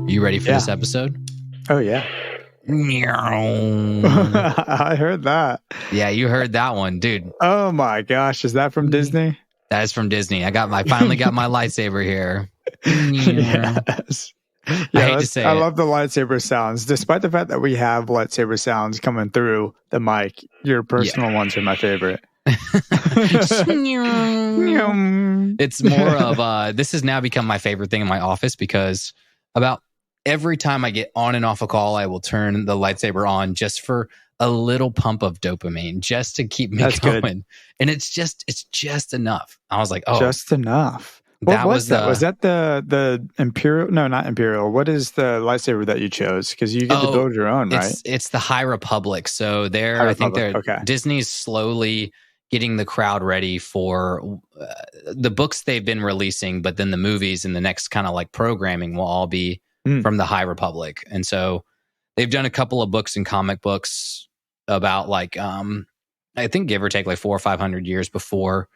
You ready for this episode? Oh, yeah. I heard that. Yeah, you heard that one, dude. Oh, my gosh. Is that from Disney? That is from Disney. I finally got my lightsaber here. Yes. I hate to say I love the lightsaber sounds. Despite the fact that we have lightsaber sounds coming through the mic, your personal ones are my favorite. It's more of this has now become my favorite thing in my office because about every time I get on and off a call, I will turn the lightsaber on just for a little pump of dopamine, just to keep me going. Good. And it's just enough. I was like, oh, just enough. What was that? Was that the Imperial? No, not Imperial. What is the lightsaber that you chose? Because you get to build your own, right? It's the High Republic. So Disney's slowly getting the crowd ready for the books they've been releasing, but then the movies and the next kind of like programming will all be from the High Republic. And so they've done a couple of books and comic books about like, I think give or take like 400 or 500 years before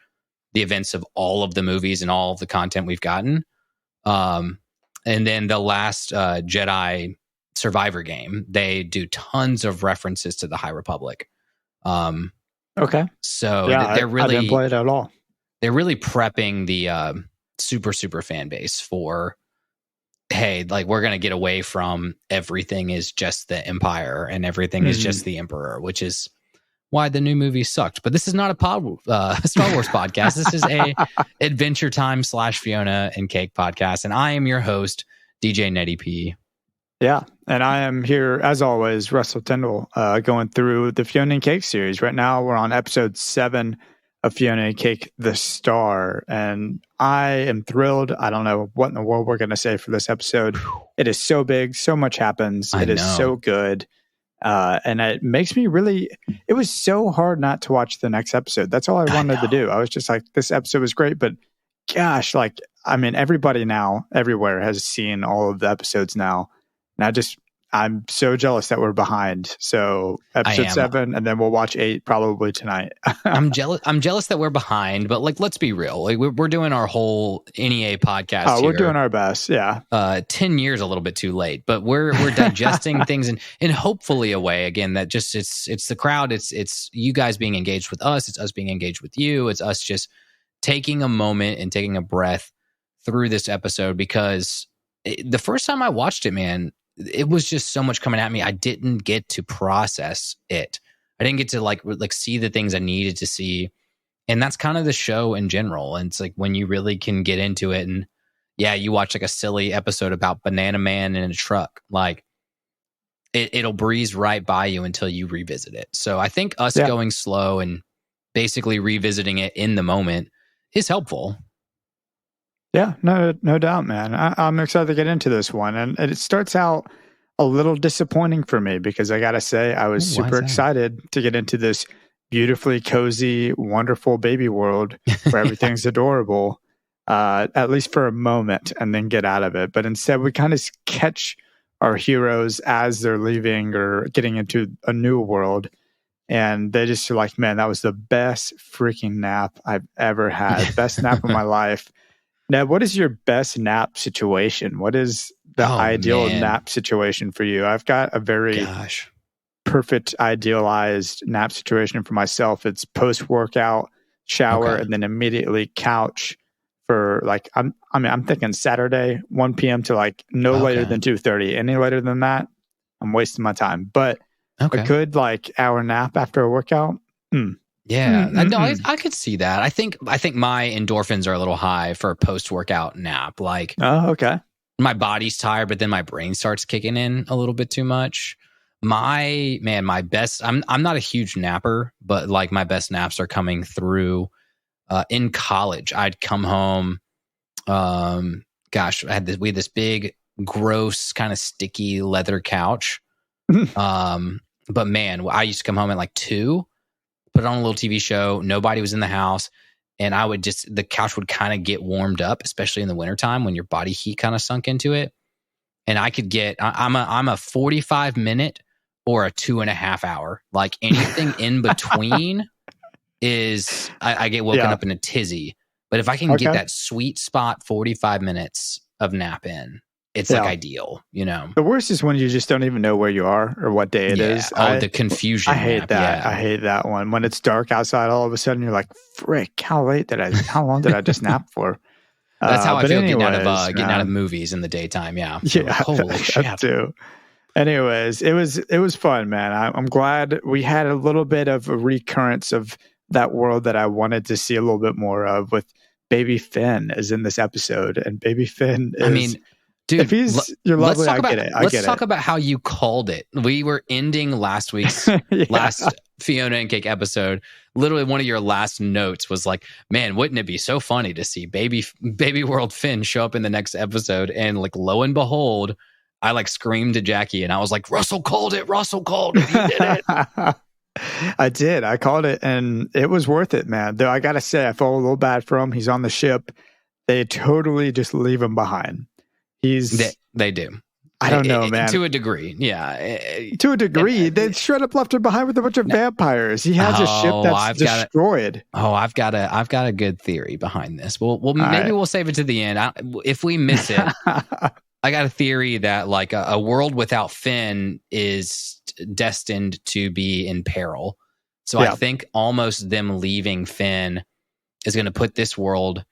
the events of all of the movies and all of the content we've gotten. And then the last Jedi Survivor game, they do tons of references to the High Republic. Okay. So they're really, I didn't play it at all. They're really prepping the super fan base for, hey, like we're going to get away from everything is just the Empire and everything is just the Emperor, which is why the new movie sucked. But this is not a Star Wars podcast. This is a Adventure Time / Fionna and Cake podcast. And I am your host, DJ Nettie P. Yeah. And I am here, as always, Russell Tyndall, going through the Fionna and Cake series. Right now, we're on episode 7 of Fionna and Cake, The Star. And I am thrilled. I don't know what in the world we're going to say for this episode. It is so big. So much happens. It is so good. And it makes me really, it was so hard not to watch the next episode. That's all I wanted to do. I was just like, this episode was great, but gosh, like, I mean, everybody now, everywhere has seen all of the episodes now. And I'm so jealous that we're behind. So episode 7, and then we'll watch 8 probably tonight. I'm jealous that we're behind, but like, let's be real. Like we're doing our whole NEA podcast. Oh, we're doing our best. Yeah. 10 years a little bit too late, but we're digesting things in hopefully a way again that just it's the crowd. It's you guys being engaged with us. It's us being engaged with you. It's us just taking a moment and taking a breath through this episode because the first time I watched it, man, it was just so much coming at me. I didn't get to process it. I didn't get to like see the things I needed to see. And that's kind of the show in general. And it's like when you really can get into it and you watch like a silly episode about Banana Man in a truck, like it'll breeze right by you until you revisit it. So I think us going slow and basically revisiting it in the moment is helpful. Yeah, no doubt, man. I'm excited to get into this one. And it starts out a little disappointing for me because I got to say, I was super excited to get into this beautifully cozy, wonderful baby world where everything's adorable, at least for a moment, and then get out of it. But instead, we kind of catch our heroes as they're leaving or getting into a new world. And they just are like, man, that was the best freaking nap I've ever had. Best nap of my life. Now, what is your best nap situation? What is the ideal nap situation for you? I've got a very perfect idealized nap situation for myself. It's post-workout, shower, and then immediately couch for like, I'm thinking Saturday, 1 p.m. to like no later than 2:30. Any later than that, I'm wasting my time. But a good like hour nap after a workout, Yeah, no, I could see that. I think my endorphins are a little high for a post-workout nap. Like, my body's tired, but then my brain starts kicking in a little bit too much. My best. I'm not a huge napper, but like my best naps are coming through in college. I'd come home. We had this big, gross, kind of sticky leather couch. But man, I used to come home at like 2. Put on a little TV show. Nobody was in the house. And the couch would kind of get warmed up, especially in the wintertime when your body heat kind of sunk into it. and I could get. I'm a 45 minute or a 2.5 hour. Like anything in between is I get woken up in a tizzy. But if I can get that sweet spot 45 minutes of nap in, it's like ideal, The worst is when you just don't even know where you are or what day it is. The confusion. I hate that. Yeah. I hate that one. When it's dark outside, all of a sudden you're like, frick, how long did I just nap for? That's how I feel getting out of movies in the daytime. Yeah. Yeah. Like, holy shit. Too. Anyways, it was fun, man. I'm glad we had a little bit of a recurrence of that world that I wanted to see a little bit more of, with Baby Finn is in this episode, and Baby Finn is, dude, if he's you're lovely, I get it. Let's talk about how you called it. We were ending last week's last Fionna and Cake episode. Literally, one of your last notes was like, "Man, wouldn't it be so funny to see Baby World Finn show up in the next episode?" And like, lo and behold, I like screamed to Jackie, and I was like, "Russell called it. Russell called it. He did it." I did. I called it, and it was worth it, man. Though I gotta say, I felt a little bad for him. He's on the ship. They totally just leave him behind. They do. I don't know, man. To a degree, yeah. To a degree, they straight up left him behind with a bunch of vampires. He has a ship that's destroyed. I've got a good theory behind this. Well, maybe we'll save it to the end. If we miss it, I got a theory that like a world without Finn is destined to be in peril. So I think almost them leaving Finn is going to put this world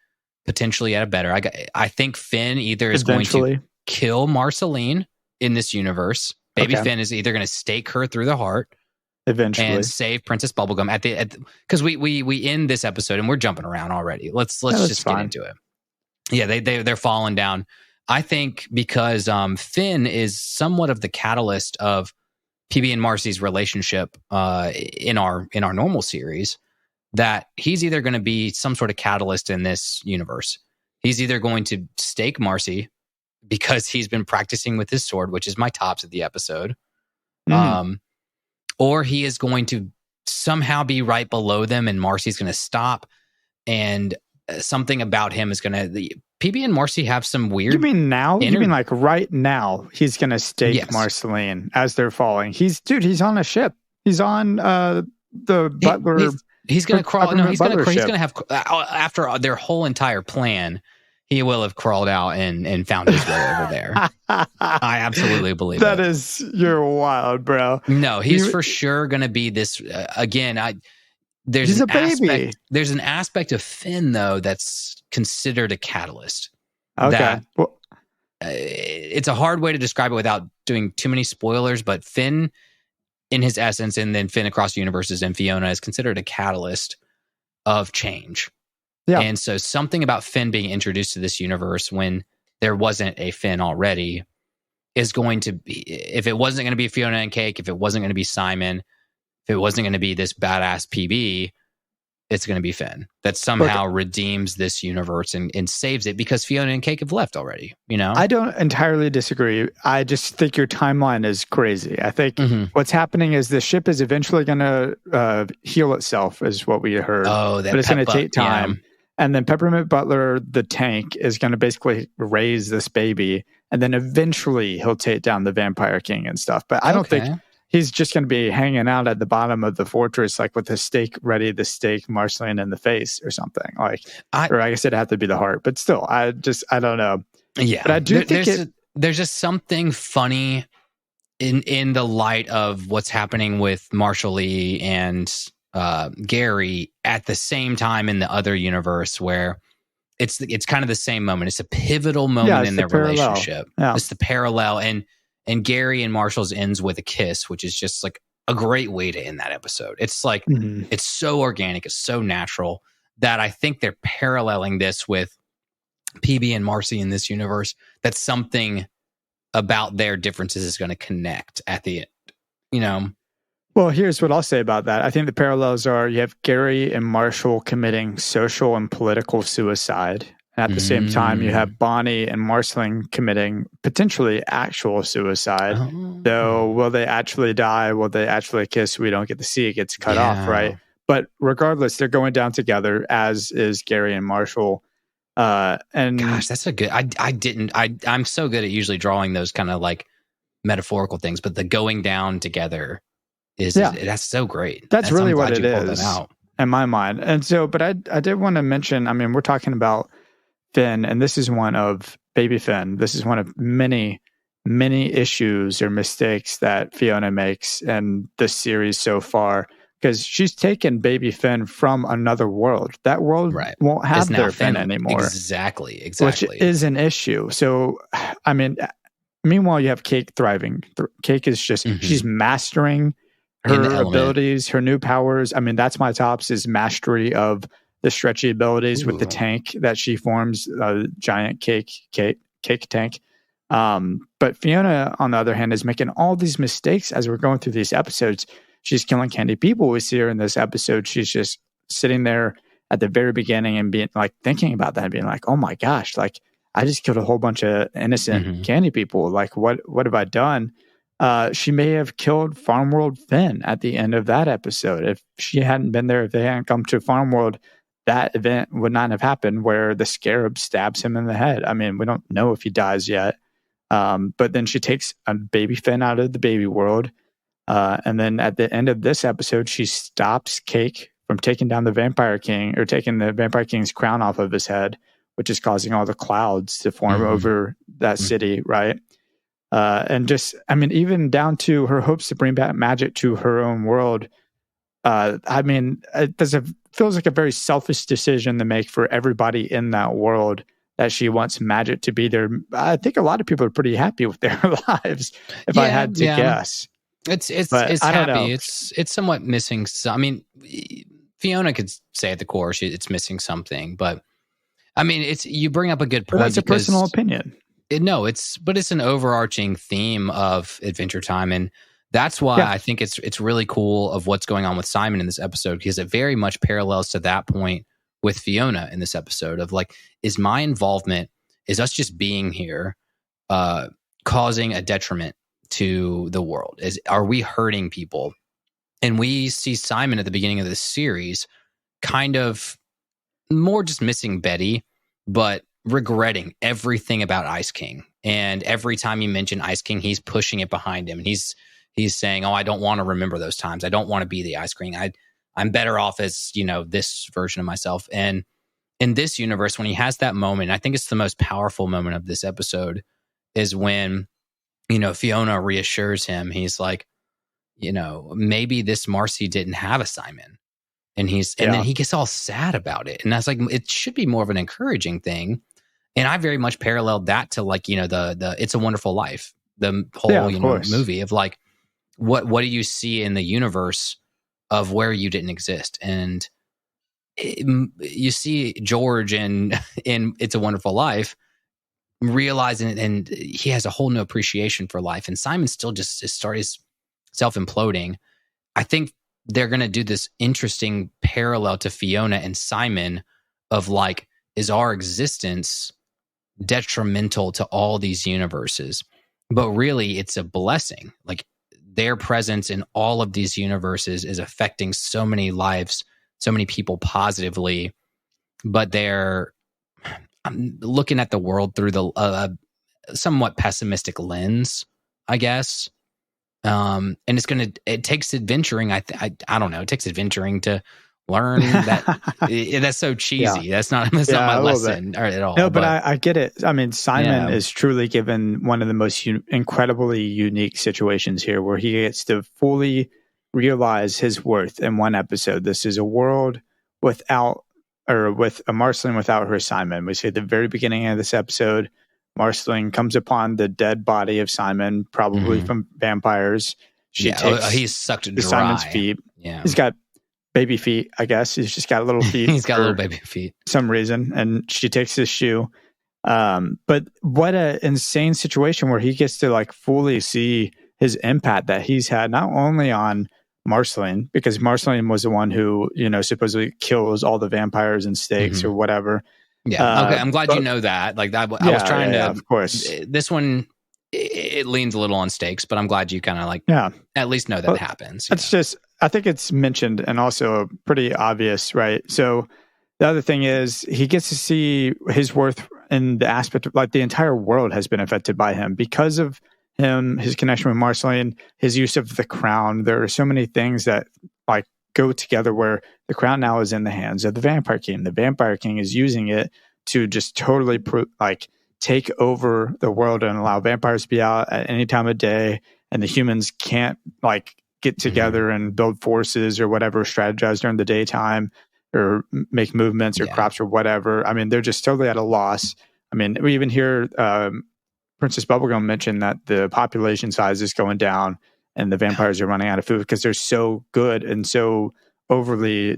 potentially at a better. I think Finn either is going to kill Marceline in this universe. Baby Finn is either going to stake her through the heart eventually and save Princess Bubblegum because we end this episode and we're jumping around already. Let's just get into it. Yeah, they're falling down. I think because Finn is somewhat of the catalyst of PB and Marcy's relationship in our normal series, that he's either going to be some sort of catalyst in this universe. He's either going to stake Marcy because he's been practicing with his sword, which is my tops of the episode, or he is going to somehow be right below them and Marcy's going to stop, and something about him is going to... PB and Marcy have some weird... You mean now? You mean like right now he's going to stake Marceline as they're falling? He's on a ship. He's on the butler... He's going to crawl... No, he's going to have... After their whole entire plan, he will have crawled out and found his way over there. I absolutely believe that. You're wild, bro. No, he's for sure going to be this... again, There's an aspect of Finn, though, that's considered a catalyst. Okay. It's a hard way to describe it without doing too many spoilers, but Finn, in his essence, and then Finn across universes and Fionna is considered a catalyst of change. Yeah. And so something about Finn being introduced to this universe when there wasn't a Finn already is going to be, if it wasn't going to be Fionna and Cake, if it wasn't going to be Simon, if it wasn't going to be this badass PB, it's going to be Finn that somehow redeems this universe and saves it, because Fionna and Cake have left already, I don't entirely disagree. I just think your timeline is crazy. I think what's happening is the ship is eventually going to heal itself, is what we heard. But it's going to take time. Yeah. And then Peppermint Butler, the tank, is going to basically raise this baby, and then eventually he'll take down the Vampire King and stuff. But I don't think... He's just going to be hanging out at the bottom of the fortress, like with his stake ready to stake Marceline in the face or something. Or I guess it'd have to be the heart, but still, I don't know. Yeah, but I do think there's just something funny in the light of what's happening with Marshall Lee and Gary at the same time in the other universe, where it's kind of the same moment. It's a pivotal moment in their relationship. Yeah. It's the parallel, and Gary and Marshall's ends with a kiss, which is just like a great way to end that episode. It's like, it's so organic, it's so natural, that I think they're paralleling this with PB and Marcy in this universe. That something about their differences is going to connect at the end, Well, here's what I'll say about that. I think the parallels are, you have Gary and Marshall committing social and political suicide. And at the same time, you have Bonnie and Marceline committing potentially actual suicide. Though, will they actually die? Will they actually kiss? We don't get to see. It gets cut off, right? But regardless, they're going down together, as is Gary and Marshall. And gosh, that's a good. I'm so good at usually drawing those kind of like metaphorical things, but the going down together that's so great. That's really what it is in my mind. And so, but I did want to mention, I mean, we're talking about Finn, and this is one of baby Finn. This is one of many issues or mistakes that Fiona makes in this series so far, because she's taken baby Finn from another world. That world won't have their Finn anymore. Exactly. Which is an issue. So, I mean, meanwhile, you have Cake thriving. Cake is just, she's mastering her abilities, her new powers. I mean, that's my tops, is mastery of the stretchy abilities with the tank that she forms, giant cake tank. But Fiona, on the other hand, is making all these mistakes as we're going through these episodes. She's killing candy people. We see her in this episode. She's just sitting there at the very beginning and being like, thinking about that and being like, oh my gosh, like I just killed a whole bunch of innocent candy people. Like, what have I done? She may have killed Farm World Finn at the end of that episode. If she hadn't been there, if they hadn't come to Farm World, that event would not have happened where the scarab stabs him in the head. I mean, we don't know if he dies yet. But then she takes a baby Finn out of the baby world. And then at the end of this episode, she stops Cake from taking down the Vampire King, or taking the Vampire King's crown off of his head, which is causing all the clouds to form over that city, right? And just, I mean, even down to her hopes to bring back magic to her own world. I mean, it feels like a very selfish decision to make for everybody in that world, that she wants magic to be there. I think a lot of people are pretty happy with their lives, if I had to guess. It's happy. It's somewhat missing. I mean, Fiona could say at the core it's missing something, but I mean, you bring up a good point. But that's a personal opinion. But it's an overarching theme of Adventure Time, and that's why I think it's really cool of what's going on with Simon in this episode, because it very much parallels to that point with Fiona in this episode of like, is my involvement, is us just being here causing a detriment to the world? Are we hurting people? And we see Simon at the beginning of this series kind of more just missing Betty, but regretting everything about Ice King. And every time you mention Ice King, he's pushing it behind him. And he's saying, oh, I don't want to remember those times. I don't want to be the Ice King. I'm better off as, this version of myself. And in this universe, when he has that moment, I think it's the most powerful moment of this episode, is when, Fiona reassures him. He's like, maybe this Marcy didn't have a Simon. And then he gets all sad about it. And that's like, it should be more of an encouraging thing. And I very much paralleled that to like, the It's a Wonderful Life, the whole movie of like, what do you see in the universe of where you didn't exist? And you see George in It's a Wonderful Life realizing it, and he has a whole new appreciation for life. And Simon still just is self-imploding. I think they're going to do this interesting parallel to Fiona and Simon of like, is our existence detrimental to all these universes? But really, it's a blessing. Like, their presence in all of these universes is affecting so many lives, so many people positively, but I'm looking at the world through the somewhat pessimistic lens, I guess. And it takes adventuring. I don't know. It takes adventuring to learn that. That's so cheesy. That's not my lesson at all. No, but I get it. I mean, Simon is truly given one of the most incredibly unique situations here, where he gets to fully realize his worth in one episode. This is a world with a Marceline without her Simon. We see at the very beginning of this episode, Marceline comes upon the dead body of Simon, probably from vampires. She takes he's sucked dry. Simon's feet. Yeah, he's got baby feet, I guess. He's just got little feet. He's got little baby feet. Some reason. And she takes his shoe. But what an insane situation where he gets to like fully see his impact that he's had, not only on Marceline, because Marceline was the one who, supposedly kills all the vampires and stakes or whatever. Yeah. Okay. I'm glad you know that. Like that. I was trying to, of course. This one, it leans a little on stakes, but I'm glad you kind of like, at least know that happens. It's just, I think it's mentioned and also pretty obvious, right? So The other thing is he gets to see his worth in the aspect of like the entire world has been affected by him because of him, his connection with Marceline, his use of the crown. There are so many things that like go together where the crown now is in the hands of the Vampire King. The Vampire King is using it to just totally take over the world and allow vampires to be out at any time of day, and the humans can't like get together and build forces or whatever, strategize during the daytime or make movements or crops or whatever. I mean, they're just totally at a loss. I mean, we even hear Princess Bubblegum mention that the population size is going down and the vampires are running out of food because they're so good and so overly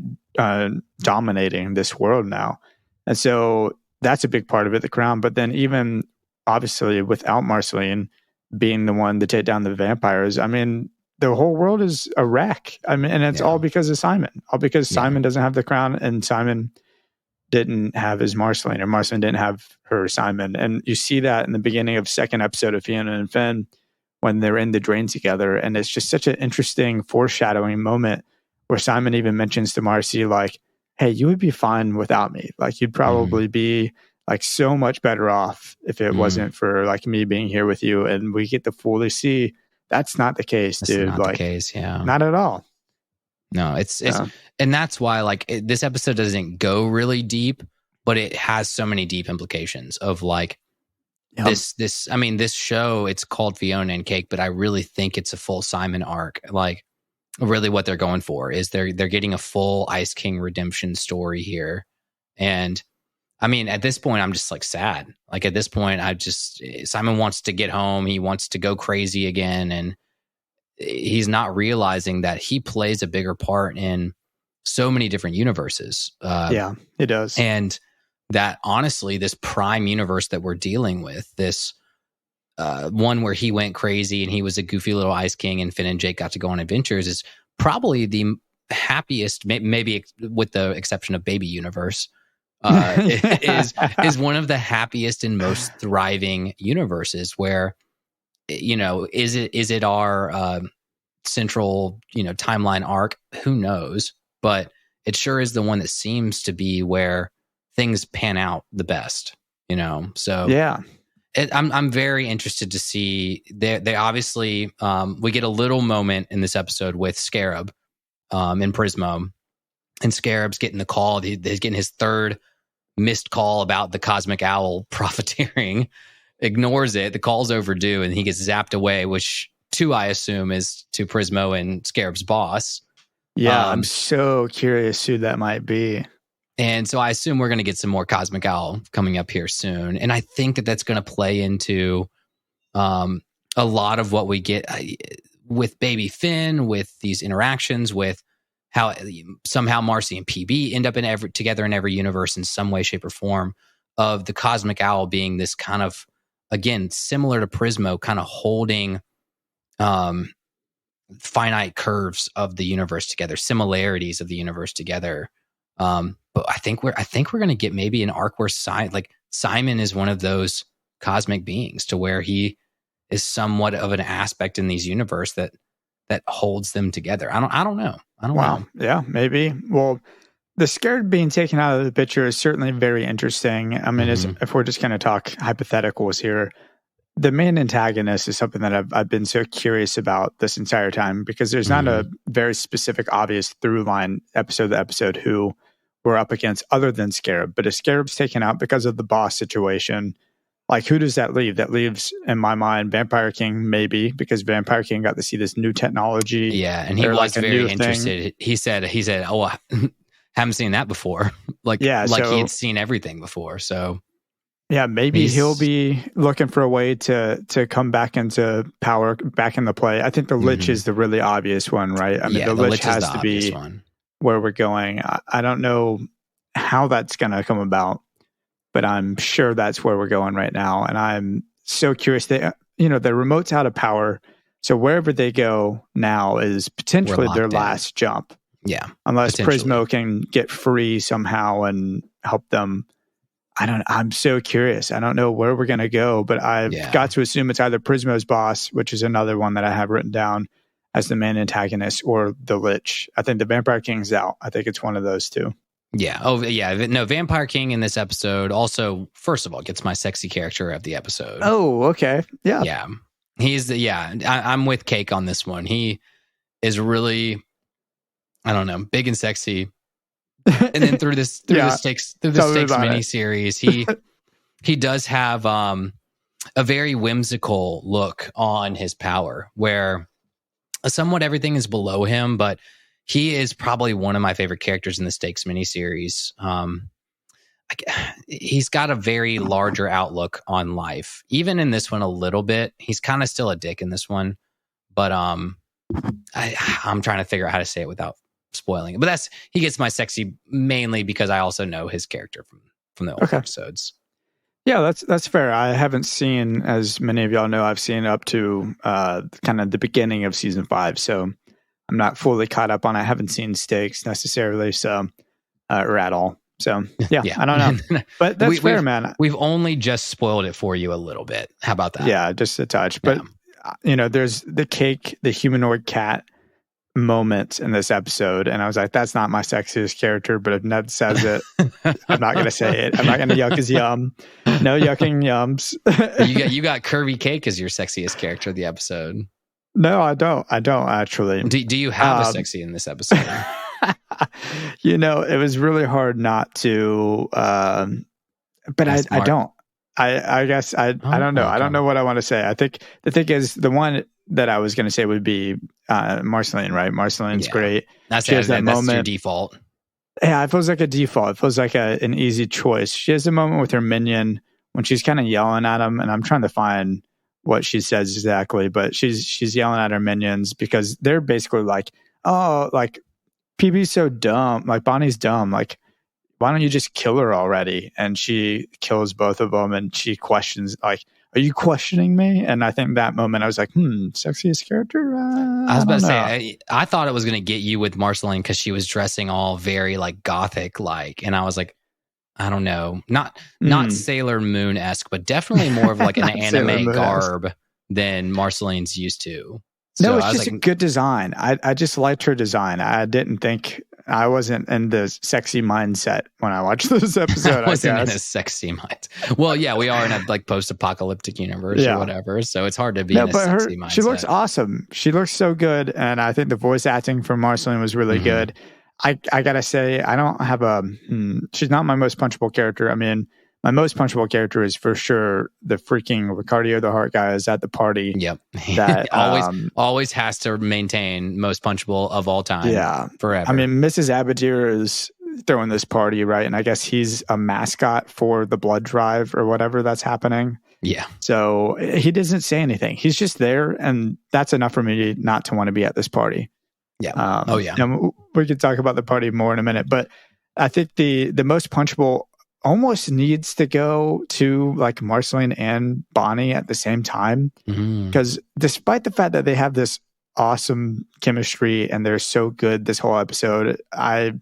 dominating this world now. And so that's a big part of it, the crown. But then even obviously without Marceline being the one to take down the vampires, I mean, the whole world is a wreck. I mean, and it's all because of Simon. All because Simon doesn't have the crown, and Simon didn't have his Marceline, or Marceline didn't have her Simon. And you see that in the beginning of second episode of Fionna and Finn when they're in the drain together. And it's just such an interesting foreshadowing moment where Simon even mentions to Marcy, like, hey, you would be fine without me. Like, you'd probably be like so much better off if it wasn't for like me being here with you. And we get to fully see that's not the case, dude. Not like, the case, not at all. No, it's and that's why like this episode doesn't go really deep, but it has so many deep implications of like this. I mean, this show, it's called Fionna and Cake, but I really think it's a full Simon arc. Like, really, what they're going for is they're getting a full Ice King redemption story here, and I mean, at this point, I'm just like sad. Like at this point, Simon wants to get home. He wants to go crazy again. And he's not realizing that he plays a bigger part in so many different universes. Yeah, it does. And that honestly, this prime universe that we're dealing with, this one where he went crazy and he was a goofy little Ice King and Finn and Jake got to go on adventures, is probably the happiest, maybe with the exception of Baby Universe, is one of the happiest and most thriving universes where, you know, is it our central, you know, timeline arc? Who knows? But it sure is the one that seems to be where things pan out the best, you know? So yeah, I'm very interested to see. They obviously, we get a little moment in this episode with Scarab in Prismo, and Scarab's getting the call. He's getting his third missed call about the cosmic owl profiteering, ignores it. The call's overdue and he gets zapped away, which I assume is to Prismo and Scarab's boss. Yeah, I'm so curious who that might be. And so I assume we're going to get some more cosmic owl coming up here soon. And I think that that's going to play into a lot of what we get with Baby Finn, with these interactions, with how somehow Marcy and PB end up together in every universe in some way, shape, or form, of the cosmic owl being this kind of, again, similar to Prismo, kind of holding finite curves of the universe together, similarities of the universe together. But I think we're going to get maybe an arc where Simon is one of those cosmic beings, to where he is somewhat of an aspect in these universe that holds them together. I don't know. I don't know. Yeah, maybe. Well, the Scared being taken out of the picture is certainly very interesting. I mean, if we're just going to talk hypotheticals here, the main antagonist is something that I've been so curious about this entire time, because there's not a very specific, obvious through line episode to episode who we're up against other than Scarab. But if Scarab's taken out because of the boss situation, like, who does that leave? That leaves, in my mind, Vampire King, maybe, because Vampire King got to see this new technology. Yeah, and he was like very interested. He said, "Oh, I haven't seen that before." Like he had seen everything before. So yeah, maybe he'll be looking for a way to come back into power, back in the play. I think the Lich is the really obvious one, right? I mean, the Lich has to be where we're going. I don't know how that's going to come about, but I'm sure that's where we're going right now. And I'm so curious. The remote's out of power. So wherever they go now is potentially their last jump. Yeah. Unless Prismo can get free somehow and help them. I'm so curious. I don't know where we're going to go, but I've got to assume it's either Prismo's boss, which is another one that I have written down as the main antagonist, or the Lich. I think the Vampire King's out. I think it's one of those two. Yeah. Oh, yeah. No, Vampire King in this episode also, first of all, gets my sexy character of the episode. Oh, okay. Yeah. Yeah. I'm with Cake on this one. He is really, I don't know, big and sexy. And then through this Stakes miniseries, he does have a very whimsical look on his power, where somewhat everything is below him, but he is probably one of my favorite characters in the Stakes miniseries. He's got a very larger outlook on life. Even in this one, a little bit. He's kind of still a dick in this one, but I'm trying to figure out how to say it without spoiling it. But he gets my sexy mainly because I also know his character from the old episodes. Yeah, that's fair. I haven't seen, as many of y'all know, I've seen up to kind of the beginning of season 5, so I'm not fully caught up on it. I haven't seen Stakes necessarily, so or at all. So yeah. I don't know, but that's fair, man. We've only just spoiled it for you a little bit. How about that? Yeah, just a touch. But there's the Cake, the humanoid cat moment in this episode, and I was like, that's not my sexiest character, but if Ned says it, I'm not gonna say it. I'm not gonna yuck his yum. No yucking yums. you got Curvy Cake as your sexiest character of the episode. No, I don't actually. Do you have a sexy in this episode? It was really hard not to, but I don't. I guess I don't know. Okay. I don't know what I want to say. I think the thing is, the one that I was going to say would be Marceline, right? Marceline's great. That's your default. Yeah, it feels like a default. It feels like an easy choice. She has a moment with her minion when she's kind of yelling at him, and I'm trying to find what she says exactly, but she's yelling at her minions because they're basically like, oh, like, PB's so dumb, like Bonnie's dumb, like, why don't you just kill her already? And she kills both of them, and she questions, like, are you questioning me? And I think that moment I was like, sexiest character? I was about to say, I thought it was going to get you with Marceline because she was dressing all very like gothic like, and I was like, I don't know, not Sailor Moon-esque, but definitely more of like an anime garb than Marceline's used to. So no, it's just a good design. I just liked her design. I wasn't in the sexy mindset when I watched this episode. I wasn't in a sexy mindset. Well, yeah, we are in a like post-apocalyptic universe or whatever, so it's hard to be in a sexy mindset. She looks awesome. She looks so good, and I think the voice acting from Marceline was really good. I gotta say, I don't have she's not my most punchable character. I mean, my most punchable character is for sure the freaking Ricardio the Heart guy is at the party. Yep. That always has to maintain most punchable of all time. Yeah. Forever. I mean, Mrs. Abadir is throwing this party, right? And I guess he's a mascot for the blood drive or whatever that's happening. Yeah. So he doesn't say anything. He's just there, and that's enough for me not to want to be at this party. Yeah. And we could talk about the party more in a minute, but I think the most punchable almost needs to go to like Marceline and Bonnie at the same time, because despite the fact that they have this awesome chemistry and they're so good this whole episode, I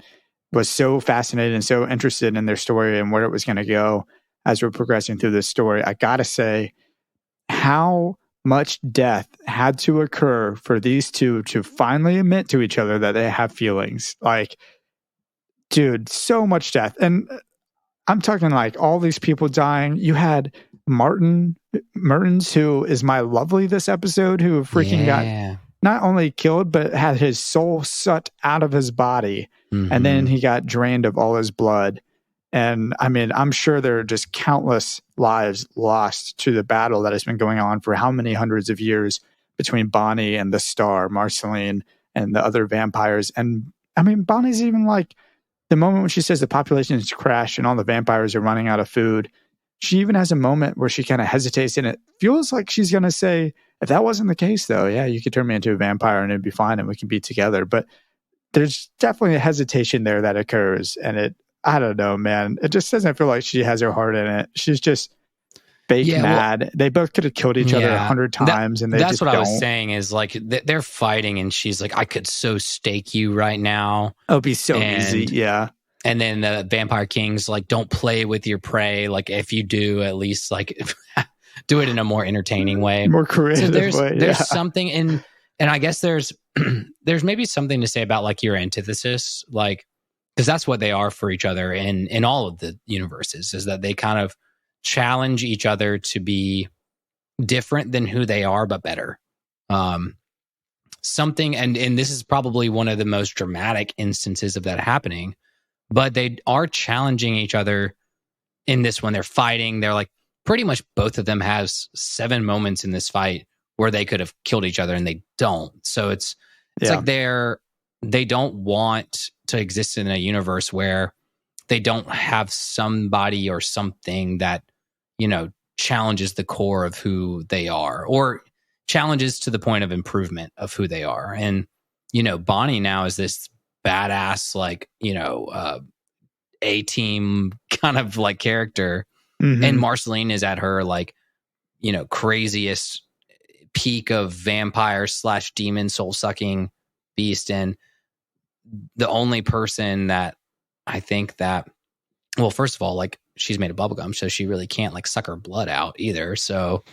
was so fascinated and so interested in their story and where it was going to go as we're progressing through this story. I gotta say, how much death had to occur for these two to finally admit to each other that they have feelings. Like, dude, so much death. And I'm talking like all these people dying. You had Mertens, who is my lovely this episode, who freaking got not only killed, but had his soul sucked out of his body. And then he got drained of all his blood. And I mean, I'm sure there are just countless lives lost to the battle that has been going on for how many hundreds of years between Bonnie and the Star, Marceline, and the other vampires. And I mean, Bonnie's even like, the moment when she says the population has crashed and all the vampires are running out of food, she even has a moment where she kind of hesitates, and it feels like she's going to say, if that wasn't the case, though, yeah, you could turn me into a vampire and it'd be fine and we can be together. But there's definitely a hesitation there that occurs, and I don't know, man. It just doesn't feel like she has her heart in it. She's just fake mad. Well, they both could have killed each other 100 times, and that's what I was saying is like they're fighting, and she's like, I could so stake you right now. It'll be so easy, yeah. And then the Vampire King's like, don't play with your prey. Like, if you do, at least like do it in a more entertaining way, more creative way. There's something in, and I guess there's maybe something to say about like your antithesis, like because that's what they are for each other in all of the universes, is that they kind of challenge each other to be different than who they are, but better. Something, and this is probably one of the most dramatic instances of that happening, but they are challenging each other in this when they're fighting. They're like, pretty much both of them has 7 moments in this fight where they could have killed each other and they don't. So it's like they don't want to exist in a universe where they don't have somebody or something that, you know, challenges the core of who they are, or challenges to the point of improvement of who they are. And, you know, Bonnie now is this badass, like, you know, A-team kind of like character. And Marceline is at her, like, you know, craziest peak of vampire / demon soul sucking beast. And the only person that I think that, well, first of all, like, she's made of bubblegum, so she really can't like suck her blood out either. So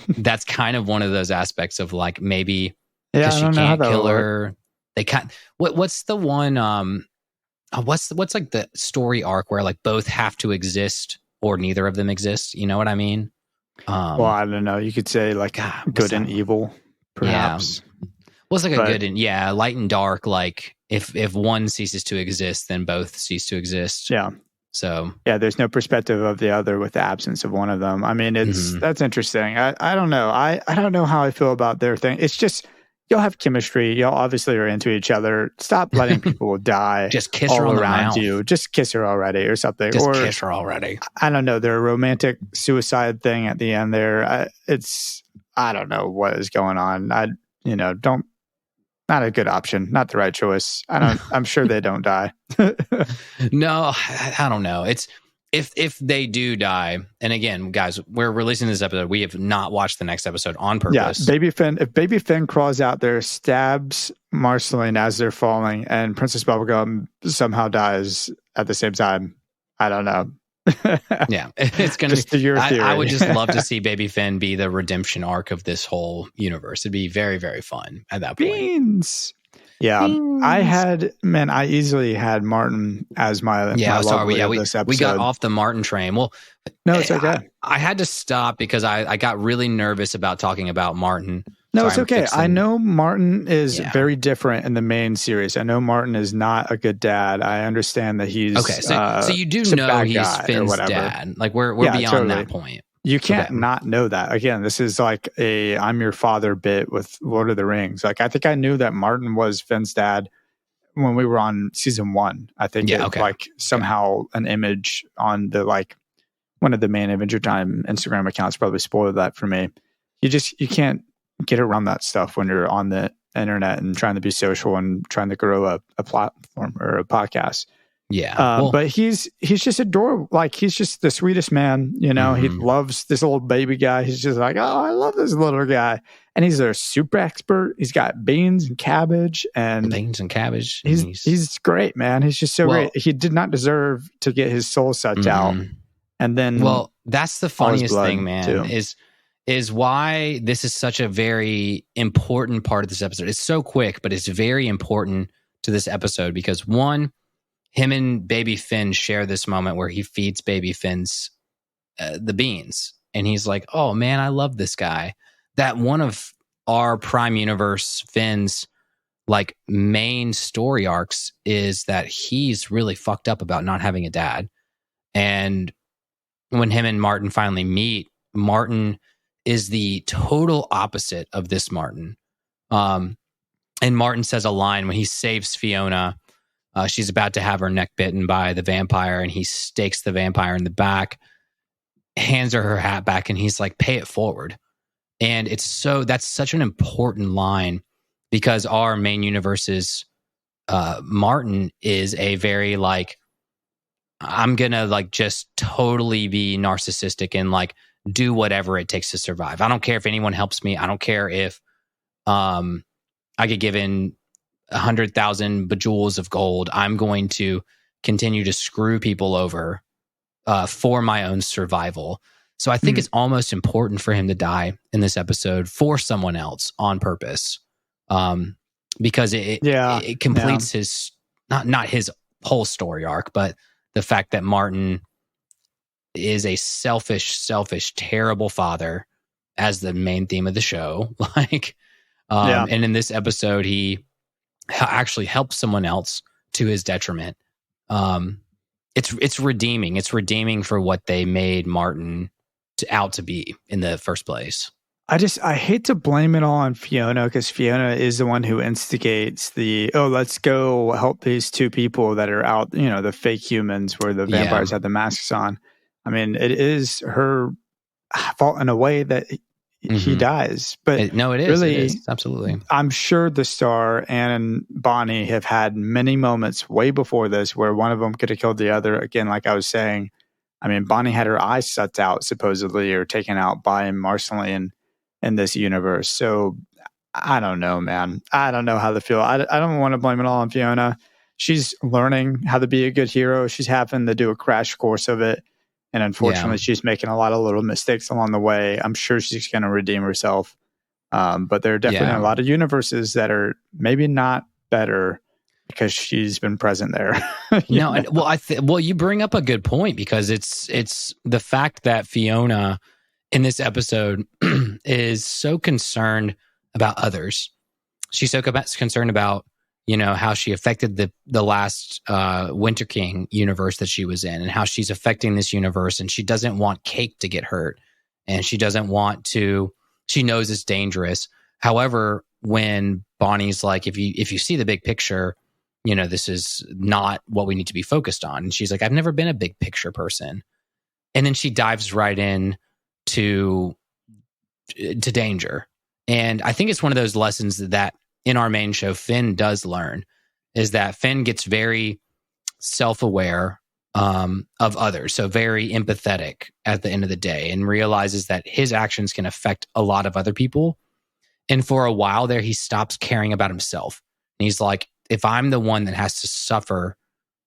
that's kind of one of those aspects of like, maybe because she can't kill her, they can't. What's the one? What's like the story arc where like both have to exist or neither of them exist? You know what I mean? Well, I don't know. You could say like good and evil, perhaps. Yeah. Well, it's like a good and light and dark. Like if one ceases to exist, then both cease to exist. Yeah. So there's no perspective of the other with the absence of one of them. I mean, that's interesting. I don't know. I don't know how I feel about their thing. It's just, y'all have chemistry. Y'all obviously are into each other. Stop letting people die. Just kiss her on around the mouth. You. Just kiss her already, or something. Just kiss her already. I don't know. Their romantic suicide thing at the end there. I don't know what is going on. Not a good option. Not the right choice. I'm sure they don't die. No, I don't know. It's if they do die, and again, guys, we're releasing this episode. We have not watched the next episode on purpose. Yeah, if Baby Finn crawls out there, stabs Marceline as they're falling, and Princess Bubblegum somehow dies at the same time, I don't know. Yeah, it's going to be your theory. I would just love to see Baby Finn be the redemption arc of this whole universe. It'd be very, very fun at that point. Beans. Yeah, Beans. I easily had Martin as my sorry. This episode. We got off the Martin train. Well, no, it's okay. I had to stop because I got really nervous about talking about Martin. No, it's okay. I know Martin is very different in the main series. I know Martin is not a good dad. I understand that he's okay. So you do know he's Finn's dad. Like we're beyond that point. You can't not know that. Again, this is like a I'm your father bit with Lord of the Rings. Like I think I knew that Martin was Finn's dad when we were on season 1. I think somehow an image on the like one of the main Adventure Time Instagram accounts probably spoiled that for me. You can't get around that stuff when you're on the internet and trying to be social and trying to grow a platform or a podcast. Yeah. But he's just adorable. Like he's just the sweetest man, you know, he loves this little baby guy. He's just like, oh, I love this little guy. And he's a super expert. He's got beans and cabbage He's great, man. He's just so great. He did not deserve to get his soul sucked out. And then, that's the funniest thing, man, is why this is such a very important part of this episode. It's so quick, but it's very important to this episode because one, him and Baby Finn share this moment where he feeds Baby Finn's the beans. And he's like, oh man, I love this guy. That one of our Prime Universe Finn's like main story arcs is that he's really fucked up about not having a dad. And when him and Martin finally meet, Martin is the total opposite of this Martin. And Martin says a line when he saves Fiona. She's about to have her neck bitten by the vampire, and he stakes the vampire in the back, hands her hat back, and he's like, pay it forward. And that's such an important line because our main universe's Martin is a very like, I'm gonna like just totally be narcissistic and like do whatever it takes to survive. I don't care if anyone helps me. I don't care if I get given 100,000 bejewels of gold. I'm going to continue to screw people over for my own survival. So I think it's almost important for him to die in this episode for someone else on purpose, because it completes his not his whole story arc, but the fact that Martin is a selfish, terrible father as the main theme of the show. And in this episode, he actually helps someone else to his detriment. It's redeeming. It's redeeming for what they made Martin out to be in the first place. I hate to blame it all on Fiona, because Fiona is the one who instigates let's go help these two people that are out, the fake humans where the vampires have the masks on. I mean, it is her fault in a way that he dies. But it is. Really, it is. Absolutely. I'm sure the Star and Bonnie have had many moments way before this where one of them could have killed the other. Again, like I was saying, I mean, Bonnie had her eyes sucked out, supposedly, or taken out by Marceline in this universe. So I don't know, man. I don't know how to feel. I don't want to blame it all on Fiona. She's learning how to be a good hero. She's having to do a crash course of it. And unfortunately, she's making a lot of little mistakes along the way. I'm sure she's going to redeem herself. But there are definitely a lot of universes that are maybe not better because she's been present there. Well, you bring up a good point, because it's the fact that Fiona in this episode is so concerned about others. She's so concerned about, how she affected the last Winter King universe that she was in, and how she's affecting this universe. And she doesn't want Cake to get hurt, and she doesn't want to. She knows it's dangerous. However, when Bonnie's like, if you see the big picture, this is not what we need to be focused on. And she's like, I've never been a big picture person. And then she dives right in to danger. And I think it's one of those lessons that in our main show, Finn does learn, is that Finn gets very self-aware of others. So very empathetic at the end of the day, and realizes that his actions can affect a lot of other people. And for a while there, he stops caring about himself. And he's like, if I'm the one that has to suffer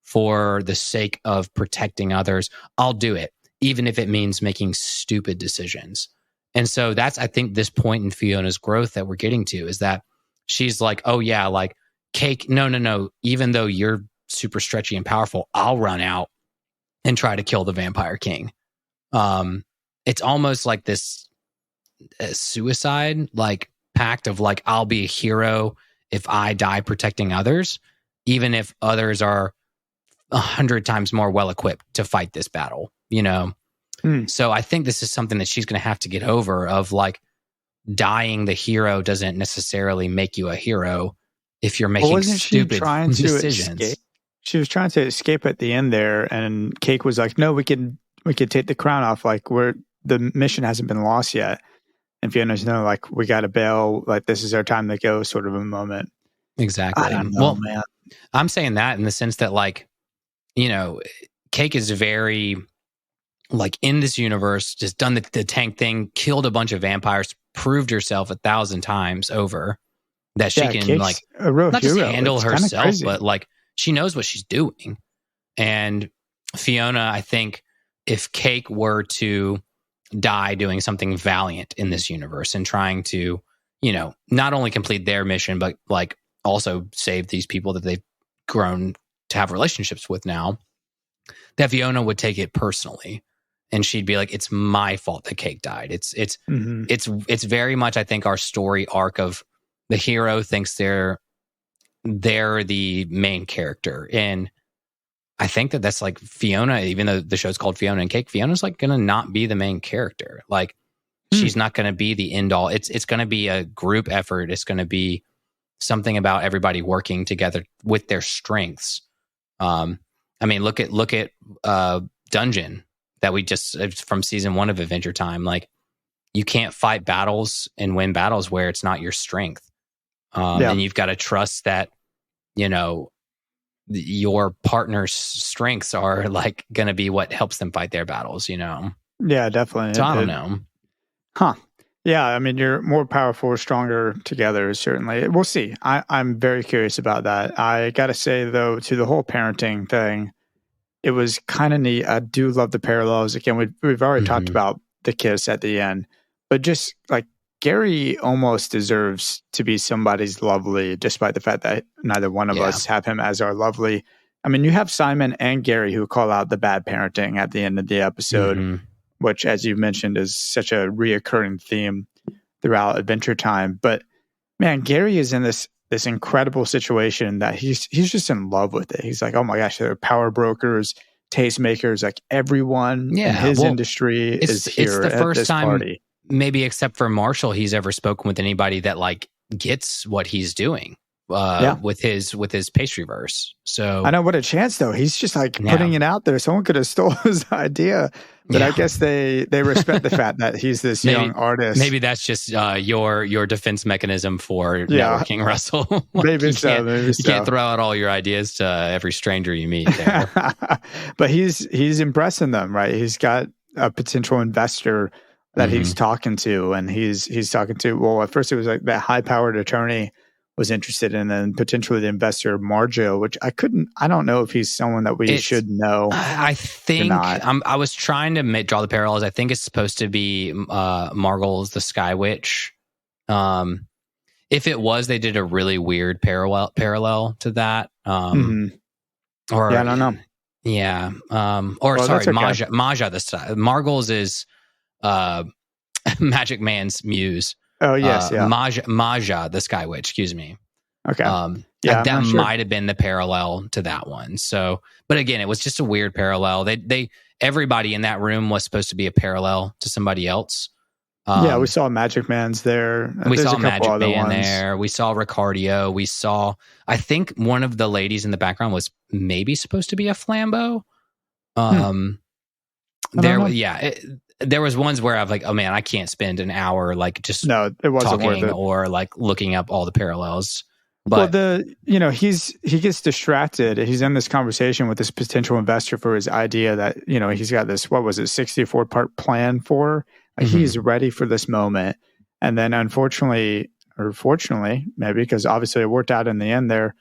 for the sake of protecting others, I'll do it, even if it means making stupid decisions. And so that's, I think, this point in Fiona's growth that we're getting to, is that she's like, oh yeah, like Cake, no. Even though you're super stretchy and powerful, I'll run out and try to kill the Vampire King. It's almost like this suicide pact of I'll be a hero if I die protecting others, even if others are 100 times more well equipped to fight this battle. So I think this is something that she's going to have to get over, of dying the hero doesn't necessarily make you a hero if you're making stupid decisions. She was trying to escape at the end there, and Cake was like, no, we could take the crown off. The mission hasn't been lost yet. And Fiona's we got to bail. This is our time to go, sort of a moment. Exactly. I don't know, man. I'm saying that in the sense that Cake is very in this universe, just done the tank thing, killed a bunch of vampires, proved herself 1,000 times over that she can Cake's a real not hero. just handle It's herself, but she knows what she's doing. And Fiona, I think, if Cake were to die doing something valiant in this universe and trying to, not only complete their mission, but also save these people that they've grown to have relationships with now, that Fiona would take it personally. And she'd be like, it's my fault that Cake died. It's very much, I think, our story arc of the hero thinks they're the main character. And I think that's Fiona, even though the show's called Fionna and Cake, Fiona's gonna not be the main character. She's not gonna be the end all. It's gonna be a group effort. It's gonna be something about everybody working together with their strengths. Look at Dungeon that we just from season 1 of Adventure Time. You can't fight battles and win battles where it's not your strength. And you've got to trust that, your partner's strengths are going to be what helps them fight their battles, Yeah, definitely. So I don't know. Huh. Yeah, you're more powerful, stronger together, certainly. We'll see. I'm very curious about that. I got to say, though, to the whole parenting thing, it was kind of neat. I do love the parallels. Again, we've already talked about the kiss at the end, but just Gary almost deserves to be somebody's lovely, despite the fact that neither one of us have him as our lovely. I mean, you have Simon and Gary who call out the bad parenting at the end of the episode, which, as you mentioned, is such a reoccurring theme throughout Adventure Time. But man, Gary is in this incredible situation that he's just in love with it. He's like, oh my gosh, there are power brokers, tastemakers, like everyone in his industry is here it's the first this time, party. Maybe except for Marshall, he's ever spoken with anybody that like gets what he's doing. With his pastry verse. So I know, what a chance though. He's just like putting it out there. Someone could have stole his idea, but I guess they respect the fact that he's this young artist. Maybe that's just your defense mechanism for networking, Russell. Maybe you so. Can't throw out all your ideas to every stranger you meet there. But he's impressing them, right? He's got a potential investor that he's talking to, and he's talking to, well, at first it was like that high-powered attorney was interested in, and potentially the investor Marjo, which I don't know if he's someone that we should know. I think I was trying to draw the parallels. I think it's supposed to be Margles the Sky Witch. If it was, they did a really weird parallel to that. Or I don't know. Yeah. Sorry, okay. Maja the Sky. Margles is Magic Man's muse. Oh yes, Maja the Sky Witch. Excuse me. Okay. That might have been the parallel to that one. So, but again, it was just a weird parallel. Everybody in that room was supposed to be a parallel to somebody else. We saw Magic Man's there. We saw Magic Man there. We saw Ricardio. We saw, I think one of the ladies in the background was maybe supposed to be a Flambeau. There was ones where I was like, oh man, I can't spend an hour like just it wasn't talking worth it. Or like looking up all the parallels. But he gets distracted. He's in this conversation with this potential investor for his idea that, he's got this, what was it, 64-part plan for. Like, he's ready for this moment. And then unfortunately, or fortunately, maybe, because obviously it worked out in the end there,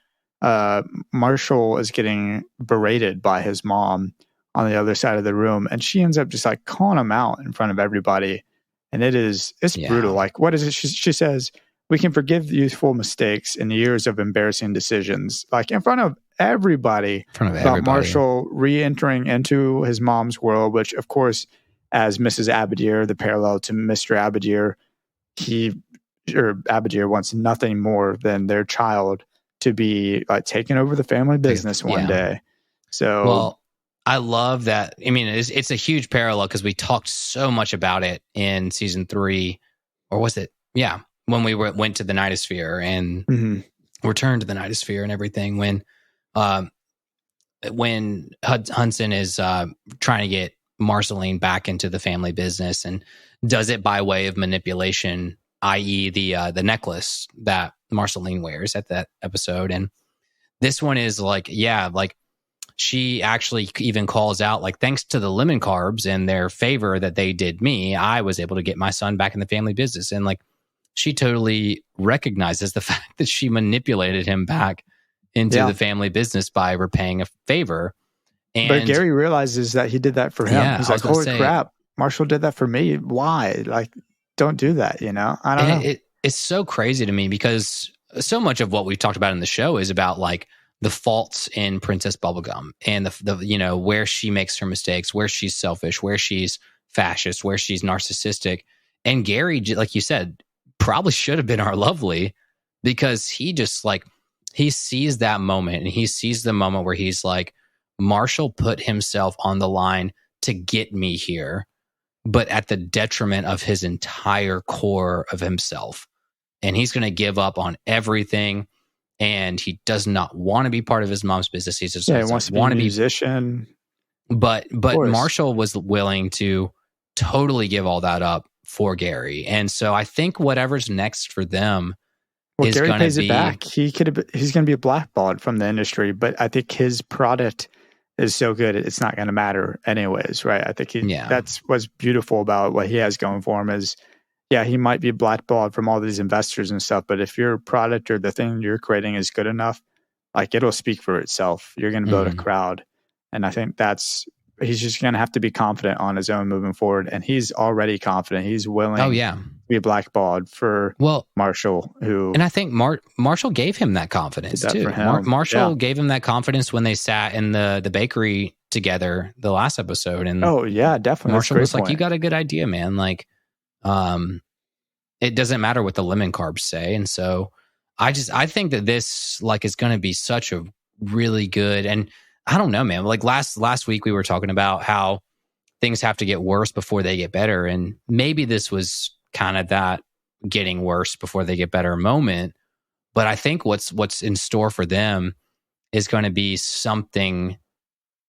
Marshall is getting berated by his mom on the other side of the room, and she ends up just like calling him out in front of everybody, and it's brutal. Like, what is it? She says, "We can forgive youthful mistakes and years of embarrassing decisions," like in front of everybody. About Marshall re-entering into his mom's world, which of course, as Mrs. Abadir, the parallel to Mr. Abadir, Abadir wants nothing more than their child to be like taking over the family business one day. So, well, I love that. I mean, it's a huge parallel because we talked so much about it in season 3, or was it? Yeah, when we went to the Nightosphere and returned to the Nightosphere and everything. When Hudson is trying to get Marceline back into the family business and does it by way of manipulation, i.e., the necklace that Marceline wears at that episode, and this one is like, she actually even calls out, like, thanks to the lemon carbs and their favor that they did me, I was able to get my son back in the family business. And like, she totally recognizes the fact that she manipulated him back into the family business by repaying a favor. But Gary realizes that he did that for him. Yeah, he's like, holy crap, Marshall did that for me. Why? Like, don't do that, I don't know. It's so crazy to me because so much of what we've talked about in the show is about like the faults in Princess Bubblegum and the where she makes her mistakes, where she's selfish, where she's fascist, where she's narcissistic. And Gary, like you said, probably should have been our Lovely, because he just like, he sees that moment, and he sees the moment where he's like, Marshall put himself on the line to get me here, but at the detriment of his entire core of himself. And he's going to give up on everything. And he does not want to be part of his mom's business. He just wants to be a musician. But Marshall was willing to totally give all that up for Gary. And so I think whatever's next for them is Gary going to pays be... it back. He's going to be blackballed from the industry, but I think his product is so good, it's not going to matter anyways, right? I think that's what's beautiful about what he has going for him is, he might be blackballed from all these investors and stuff, but if your product or the thing you're creating is good enough, like, it'll speak for itself. You're going to build a crowd. And I think that's he's just going to have to be confident on his own moving forward. And he's already confident. He's willing to be blackballed for Marshall, who... And I think Marshall gave him that confidence, too. Marshall gave him that confidence when they sat in the bakery together the last episode. And definitely. Marshall was like, you got a good idea, man. Like, it doesn't matter what the lemon carbs say. And so I think that this like is going to be such a really good... And I don't know, man. Like last week we were talking about how things have to get worse before they get better. And maybe this was kind of that getting worse before they get better moment. But I think what's in store for them is going to be something.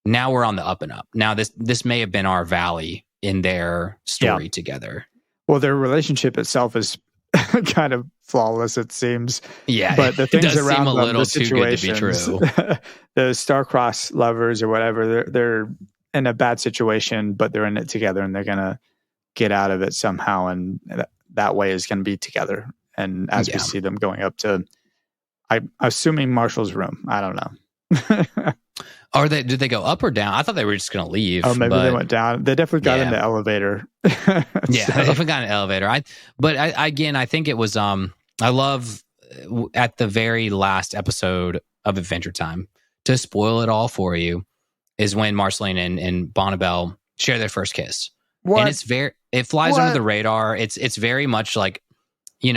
Now we're on the up and up. Now this may have been our valley in their story together. Well, their relationship itself is kind of flawless, it seems. Yeah, but the things around them, a little the situations, too good to be true. The star-crossed lovers or whatever, they're in a bad situation, but they're in it together, and they're gonna get out of it somehow, and that way is gonna be together. And as we see them going up to, I'm assuming Marshall's room. I don't know. Did they go up or down? I thought they were just going to leave. Oh, maybe they went down. They definitely got in the elevator. They definitely got in the elevator. I think it was. I love at the very last episode of Adventure Time, to spoil it all for you, is when Marceline and Bonnabelle share their first kiss. What? And it flies under the radar. It's very much like, they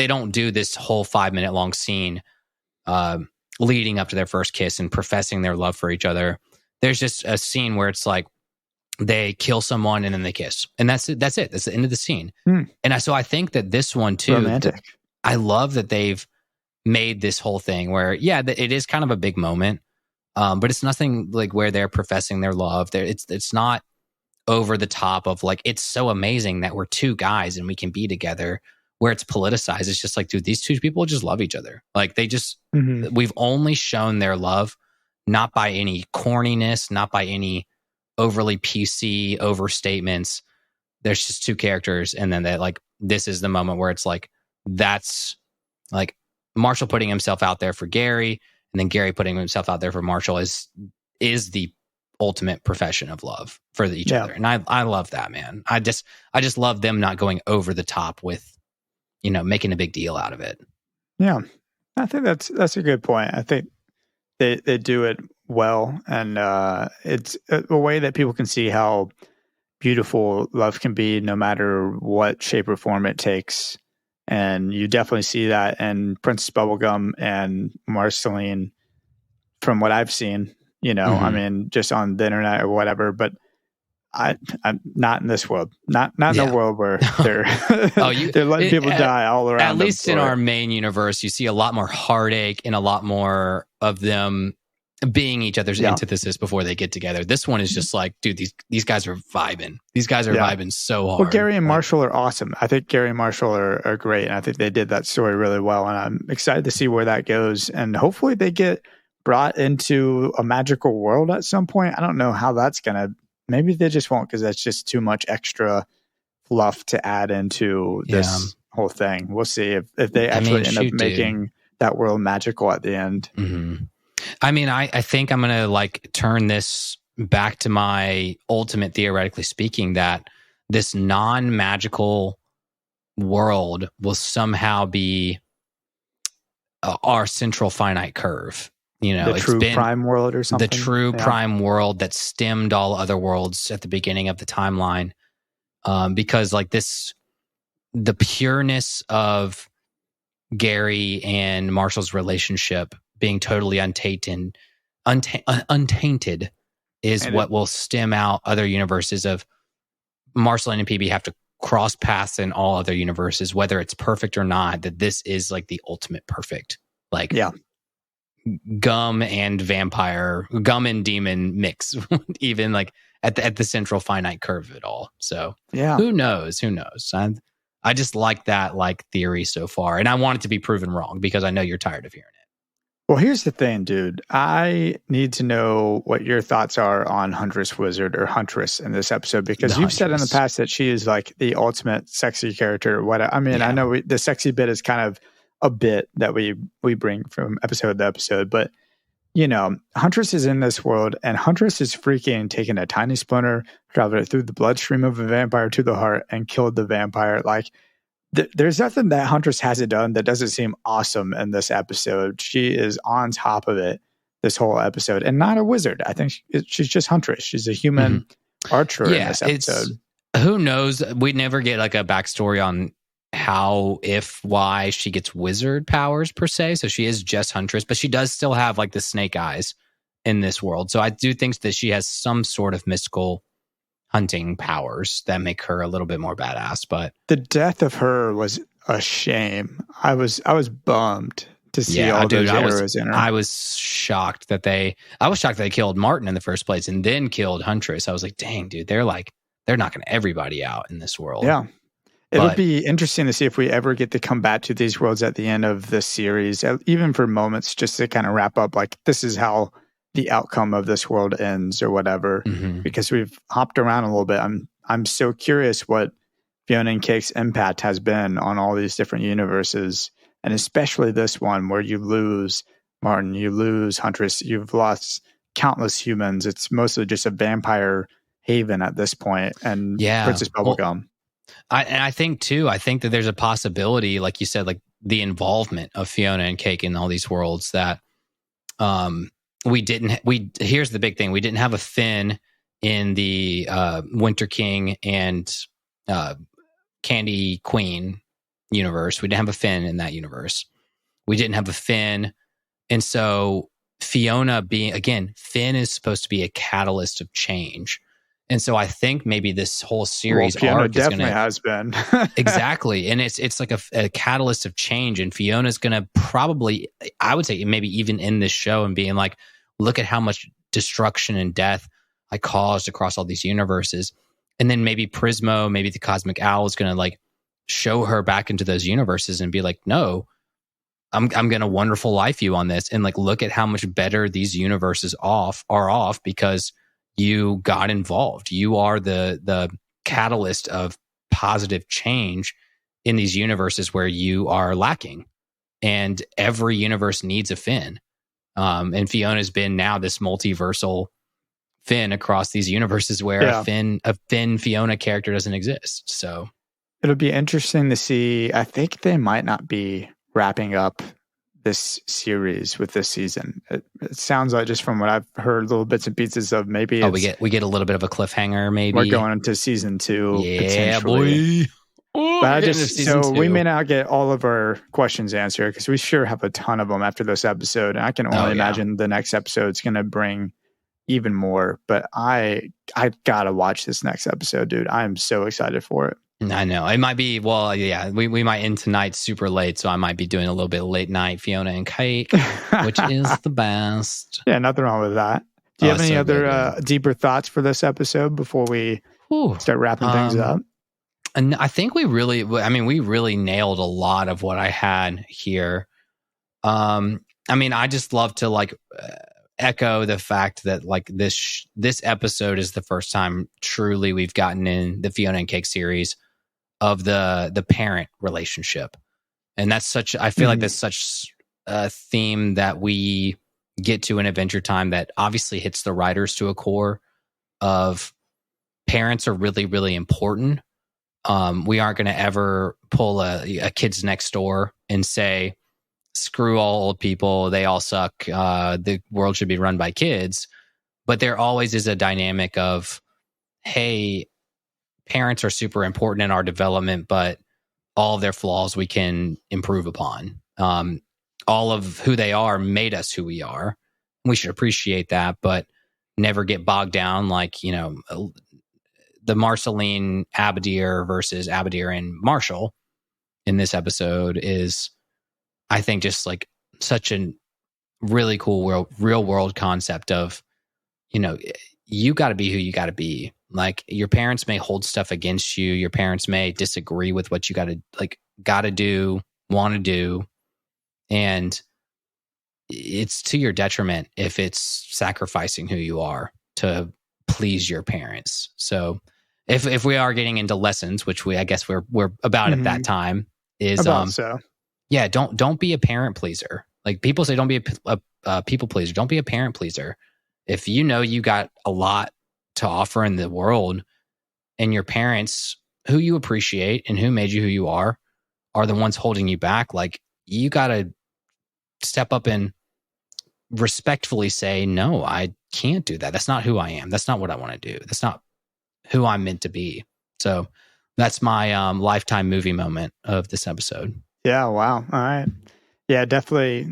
don't do this whole 5-minute long scene leading up to their first kiss and professing their love for each other. There's just a scene where it's like they kill someone and then they kiss, and that's it. That's the end of the scene. And so I think that this one too, romantic. I love that they've made this whole thing where it is kind of a big moment, but it's nothing like where they're professing their love. It's not over the top of like, it's so amazing that we're two guys and we can be together, where it's politicized. It's just like, dude, these two people just love each other. Like they just, we've only shown their love, not by any corniness, not by any overly PC overstatements. There's just two characters. And then this is the moment where it's like, that's like Marshall putting himself out there for Gary, and then Gary putting himself out there for Marshall is the ultimate profession of love for each other. And I love that, man. I just love them not going over the top with, making a big deal out of it. Yeah, I think that's a good point. I think they do it well, and it's a way that people can see how beautiful love can be, no matter what shape or form it takes. And you definitely see that in Princess Bubblegum and Marceline, from what I've seen. I mean, just on the internet or whatever, but. I'm not in this world. Not in a world where they're they're letting people die all around. At least in our main universe, you see a lot more heartache and a lot more of them being each other's antithesis before they get together. This one is just like, dude, these guys are vibing. These guys are vibing so hard. Well, Gary and Marshall are awesome. I think Gary and Marshall are great, and I think they did that story really well. And I'm excited to see where that goes. And hopefully they get brought into a magical world at some point. I don't know how that's gonna. Maybe they just won't, because that's just too much extra fluff to add into this whole thing. We'll see if they actually end up making that world magical at the end. Mm-hmm. I mean, I think I'm going to turn this back to my ultimate, theoretically speaking, that this non-magical world will somehow be our central finite curve. The true prime world or something. The true prime world that stemmed all other worlds at the beginning of the timeline. Because the pureness of Gary and Marshall's relationship being totally untainted is what will stem out other universes of Marceline and PB have to cross paths in all other universes, whether it's perfect or not, that this is like the ultimate perfect. Gum and vampire, gum and demon mix, even at the central finite curve of it all. So who knows? I just like that theory so far, and I want it to be proven wrong because I know you're tired of hearing it. Well, here's the thing, dude. I need to know what your thoughts are on Huntress Wizard or Huntress in this episode, because you've said in the past that she is the ultimate sexy character. I know the sexy bit is kind of a bit that we bring from episode to episode, but Huntress is in this world, and Huntress is freaking taking a tiny splinter, traveled it through the bloodstream of a vampire to the heart, and killed the vampire. Like, there's nothing that Huntress hasn't done that doesn't seem awesome in this episode. She is on top of it this whole episode, and not a wizard. I think she's just Huntress. She's a human archer in this episode. Who knows? We never get like a backstory on how, why she gets wizard powers per se. So she is just Huntress, but she does still have like the snake eyes in this world. So I do think that she has some sort of mystical hunting powers that make her a little bit more badass. But the death of her was a shame. I was bummed to see all those arrows in her. I was shocked that they killed Martin in the first place and then killed Huntress. I was like, dang, dude, they're knocking everybody out in this world. Yeah. It'll be interesting to see if we ever get to come back to these worlds at the end of the series, even for moments, just to kind of wrap up, like, this is how the outcome of this world ends or whatever, because we've hopped around a little bit. I'm so curious what Fionna and Cake's impact has been on all these different universes, and especially this one where you lose Martin, you lose Huntress, you've lost countless humans. It's mostly just a vampire haven at this point, and Princess Bubblegum. I think that there's a possibility, like you said, like the involvement of Fionna and Cake in all these worlds that here's the big thing. We didn't have a Finn in the Winter King and Candy Queen universe. We didn't have a Finn in that universe. We didn't have a Finn. And so Fionna Finn is supposed to be a catalyst of change. And so I think maybe this whole series arc definitely has been. Exactly. And it's like a catalyst of change. And Fiona's going to probably, I would say, maybe even in this show and being like, look at how much destruction and death I caused across all these universes. And then maybe Prismo, maybe the Cosmic Owl is going to like show her back into those universes and be like, no, I'm going to wonderful life you on this. And like, look at how much better these universes are off because you got involved. You are the catalyst of positive change in these universes where you are lacking. And every universe needs a Finn. And Fiona's been now this multiversal Finn across these universes where a Finn Fionna character doesn't exist. So it'll be interesting to see. I think they might not be wrapping up this series with this season. It sounds like, just from what I've heard, little bits and pieces of maybe we get a little bit of a cliffhanger. Maybe we're going into season 2. Yeah, boy. But we may not get all of our questions answered because we sure have a ton of them after this episode, and I can only imagine the next episode's going to bring even more. But I gotta watch this next episode, dude. I am so excited for it. I know it might be. Well, yeah, we might end tonight super late, so I might be doing a little bit of late night Fionna and Cake, which is the best. Yeah, nothing wrong with that. Do you have any other deeper thoughts for this episode before we start wrapping things up? And I think we really nailed a lot of what I had here. I just love to like echo the fact that like this episode is the first time truly we've gotten in the Fionna and Cake series of the parent relationship. And that's I feel like that's such a theme that we get to in Adventure Time that obviously hits the writers to a core of parents are really, really important. We aren't going to ever pull a Kids Next Door and say, screw all old people, they all suck, the world should be run by kids. But there always is a dynamic of, hey, parents are super important in our development, but all of their flaws we can improve upon. All of who they are made us who we are. We should appreciate that, but never get bogged down like, the Marceline Abadir versus Abadir and Marshall in this episode is, I think, just like such a really cool real world concept of, you got to be who you got to be. Like, your parents may hold stuff against you. Your parents may disagree with what you got to do, want to do. And it's to your detriment if it's sacrificing who you are to please your parents. So if we are getting into lessons, which I guess we're about at that time, is don't be a parent pleaser. Like, people say don't be a a people pleaser. Don't be a parent pleaser. If you know you got a lot to offer in the world, and your parents, who you appreciate and who made you who you are the ones holding you back, like, you got to step up and respectfully say, no, I can't do that. That's not who I am. That's not what I want to do. That's not who I'm meant to be. So that's my lifetime movie moment of this episode. Yeah. Wow. All right. Yeah, definitely.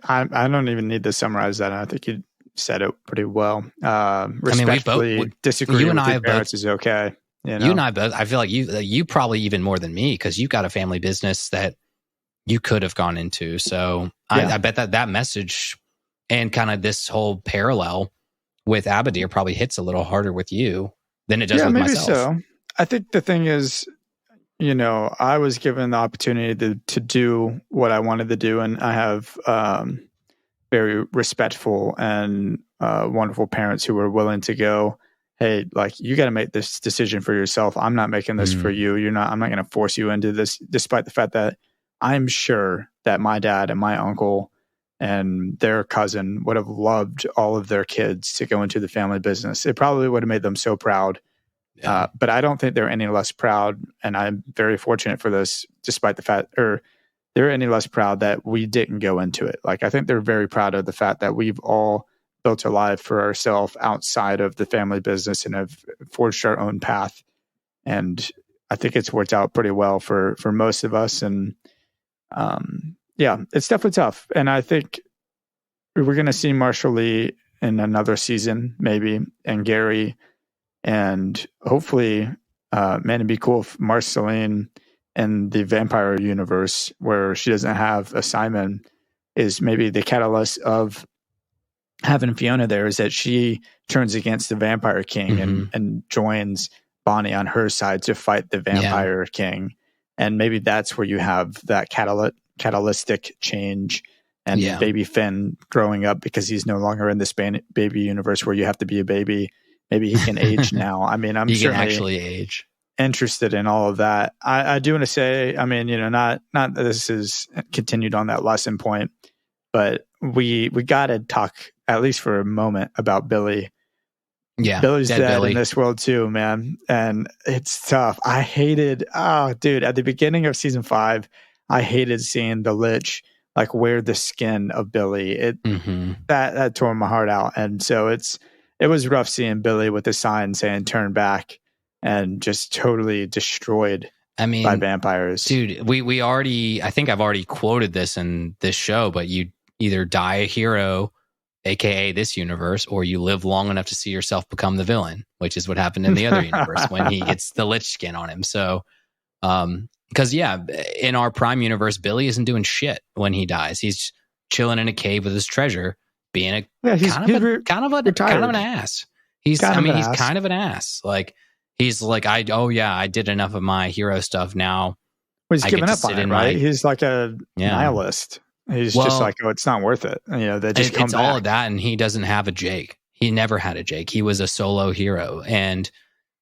I don't even need to summarize that. I think you said it pretty well. Respectfully disagree you and with I your parents both, is okay. You know? You and I both, I feel like you probably even more than me, because you got a family business that you could have gone into. So I bet that message and kind of this whole parallel with Abadir probably hits a little harder with you than it does with maybe myself. So. I think the thing is, I was given the opportunity to do what I wanted to do, and I have very respectful and wonderful parents who were willing to go, hey, like, you got to make this decision for yourself. I'm not making this for you. I'm not going to force you into this, despite the fact that I'm sure that my dad and my uncle and their cousin would have loved all of their kids to go into the family business. It probably would have made them so proud. Yeah. But I don't think they're any less proud, and I'm very fortunate for this, despite the fact, or they're any less proud that we didn't go into it. Like, I think they're very proud of the fact that we've all built a life for ourselves outside of the family business and have forged our own path. And I think it's worked out pretty well for most of us. And it's definitely tough. And I think we're going to see Marshall Lee in another season, maybe, and Gary. And hopefully, it'd be cool if Marceline in the vampire universe, where she doesn't have a Simon, is maybe the catalyst of having Fiona there, is that she turns against the vampire king and joins Bonnie on her side to fight the vampire king. And maybe that's where you have that catalytic change, and baby Finn growing up, because he's no longer in this baby universe where you have to be a baby. Maybe he can age now. I mean, I'm he certainly can actually age. Interested in all of that. I do want to say, I mean, not that this is continued on that lesson point, but we got to talk at least for a moment about Billy. Yeah, Billy's dead in this world too, man, and it's tough. I hated, at the beginning of season 5, I hated seeing the Lich like wear the skin of Billy. That tore my heart out, and so it was rough seeing Billy with the sign saying "turn back" and just totally destroyed by vampires. Dude, we already, I think I've already quoted this in this show, but you either die a hero, aka this universe, or you live long enough to see yourself become the villain, which is what happened in the other universe when he gets the Lich skin on him. So, because in our Prime universe, Billy isn't doing shit when he dies. He's chilling in a cave with his treasure, being kind of an ass. He's kind of an ass. Like, he's like, I did enough of my hero stuff now. Well, he's given up on it, right? He's like a nihilist. He's just like, it's not worth it. They just come back. It's all of that, and he doesn't have a Jake. He never had a Jake. He was a solo hero, and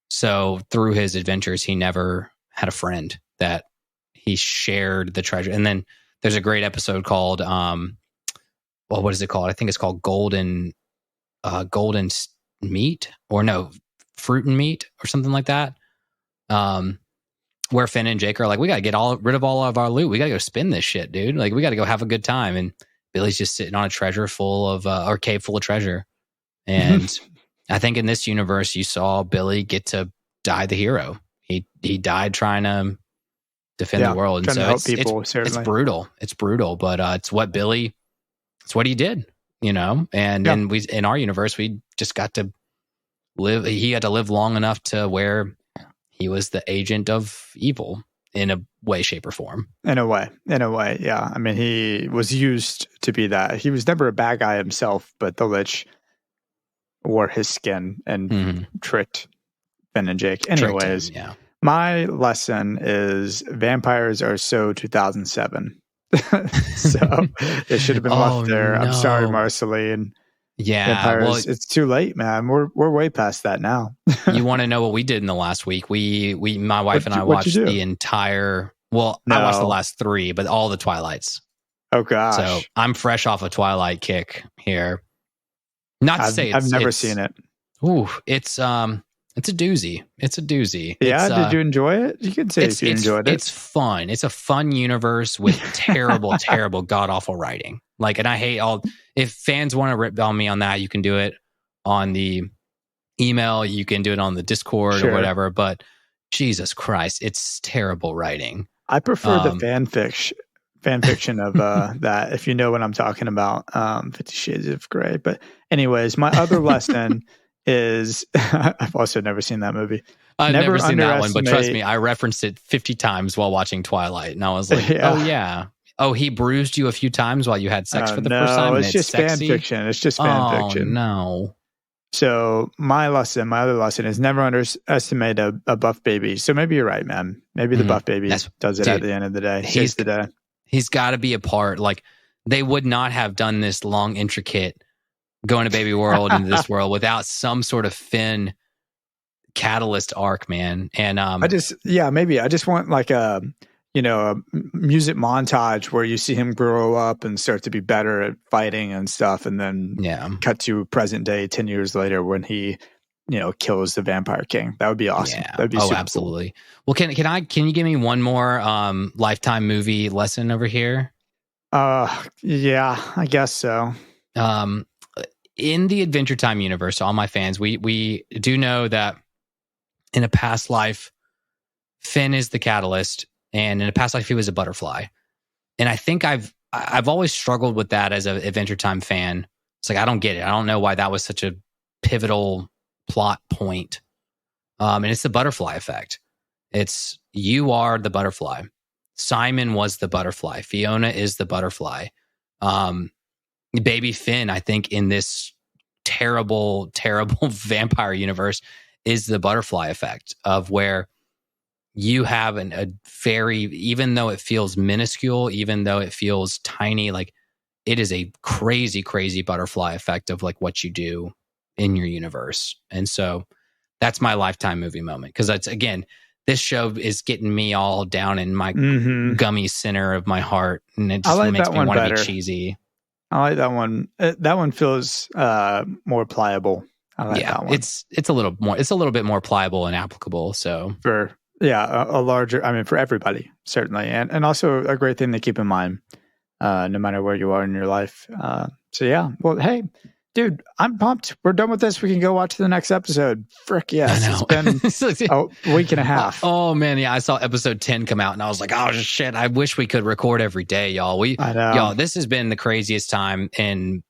so through his adventures, he never had a friend that he shared the treasure. And then there's a great episode called what is it called? I think it's called Golden Meat, or no, Fruit and Meat, or something like that. Where Finn and Jake are like, we got to get rid of all of our loot. We got to go spin this shit, dude. Like, we got to go have a good time. And Billy's just sitting on a treasure or cave full of treasure. And I think in this universe, you saw Billy get to die the hero. He died trying to defend the world. And so it's brutal. It's brutal, but it's what he did, And in our universe, we just got to live. He had to live long enough to where he was the agent of evil in a way, shape, or form. In a way, yeah. I mean, he was used to be that. He was never a bad guy himself, but the Lich wore his skin and tricked Finn and Jake. Anyways, my lesson is vampires are so 2007. So they should have been left there. No. I'm sorry, Marceline. Yeah, vampires, it's too late, man. We're way past that now. You want to know what we did in the last week? My wife and I watched the entire. Well, I watched the last 3, but all the Twilights. Oh gosh. So I'm fresh off a Twilight kick here. Not to say I've never seen it. Ooh, it's a doozy. It's a doozy. Yeah, did you enjoy it? You could say if you enjoyed it. It's fun. It's a fun universe with terrible, terrible, god awful writing. Like, and I hate if fans want to rip on me on that, you can do it on the email, you can do it on the Discord or whatever. But Jesus Christ, it's terrible writing. I prefer the fan fiction of that, if you know what I'm talking about, 50 Shades of Grey. But anyways, my other lesson is I've also never seen that movie. I've never seen that one, but trust me, I referenced it 50 times while watching Twilight, and I was like, oh yeah. Oh, he bruised you a few times while you had sex for the first time? No, it's just sexy? Fan fiction. It's just fan fiction. No. So my other lesson is never underestimate a buff baby. So maybe you're right, man. Maybe the buff baby does it at the end of the day. He's got to be a part. Like, they would not have done this long, intricate going to baby world into this world without some sort of Finn catalyst arc, man. And I just want like a music montage where you see him grow up and start to be better at fighting and stuff, and then cut to present day 10 years later when he kills the Vampire King. That would be awesome. Yeah. That'd be super absolutely cool. Well, can you give me one more Lifetime movie lesson over here? Yeah, I guess so. In the Adventure Time universe, all my fans, we do know that in a past life, Finn is the catalyst, and in a past life, he was a butterfly. And I think I've always struggled with that as an Adventure Time fan. It's like, I don't get it. I don't know why that was such a pivotal plot point. And it's the butterfly effect. It's, you are the butterfly. Simon was the butterfly. Fiona is the butterfly. Baby Finn, I think, in this terrible, terrible vampire universe is the butterfly effect of where you have a very, even though it feels minuscule, even though it feels tiny, like it is a crazy, crazy butterfly effect of like what you do in your universe. And so that's my Lifetime movie moment. Because that's, again, this show is getting me all down in my gummy center of my heart. And it just makes me want to be cheesy. I like that one. That one feels more pliable. I like that one. It's a little bit more pliable and applicable. So for everybody, certainly. And also a great thing to keep in mind, no matter where you are in your life. So yeah, well, hey, dude, I'm pumped. We're done with this. We can go watch the next episode. Frick yes. It's been a week and a half. Oh man, yeah. I saw episode 10 come out and I was like, oh shit, I wish we could record every day, y'all. I know. Y'all, this has been the craziest time in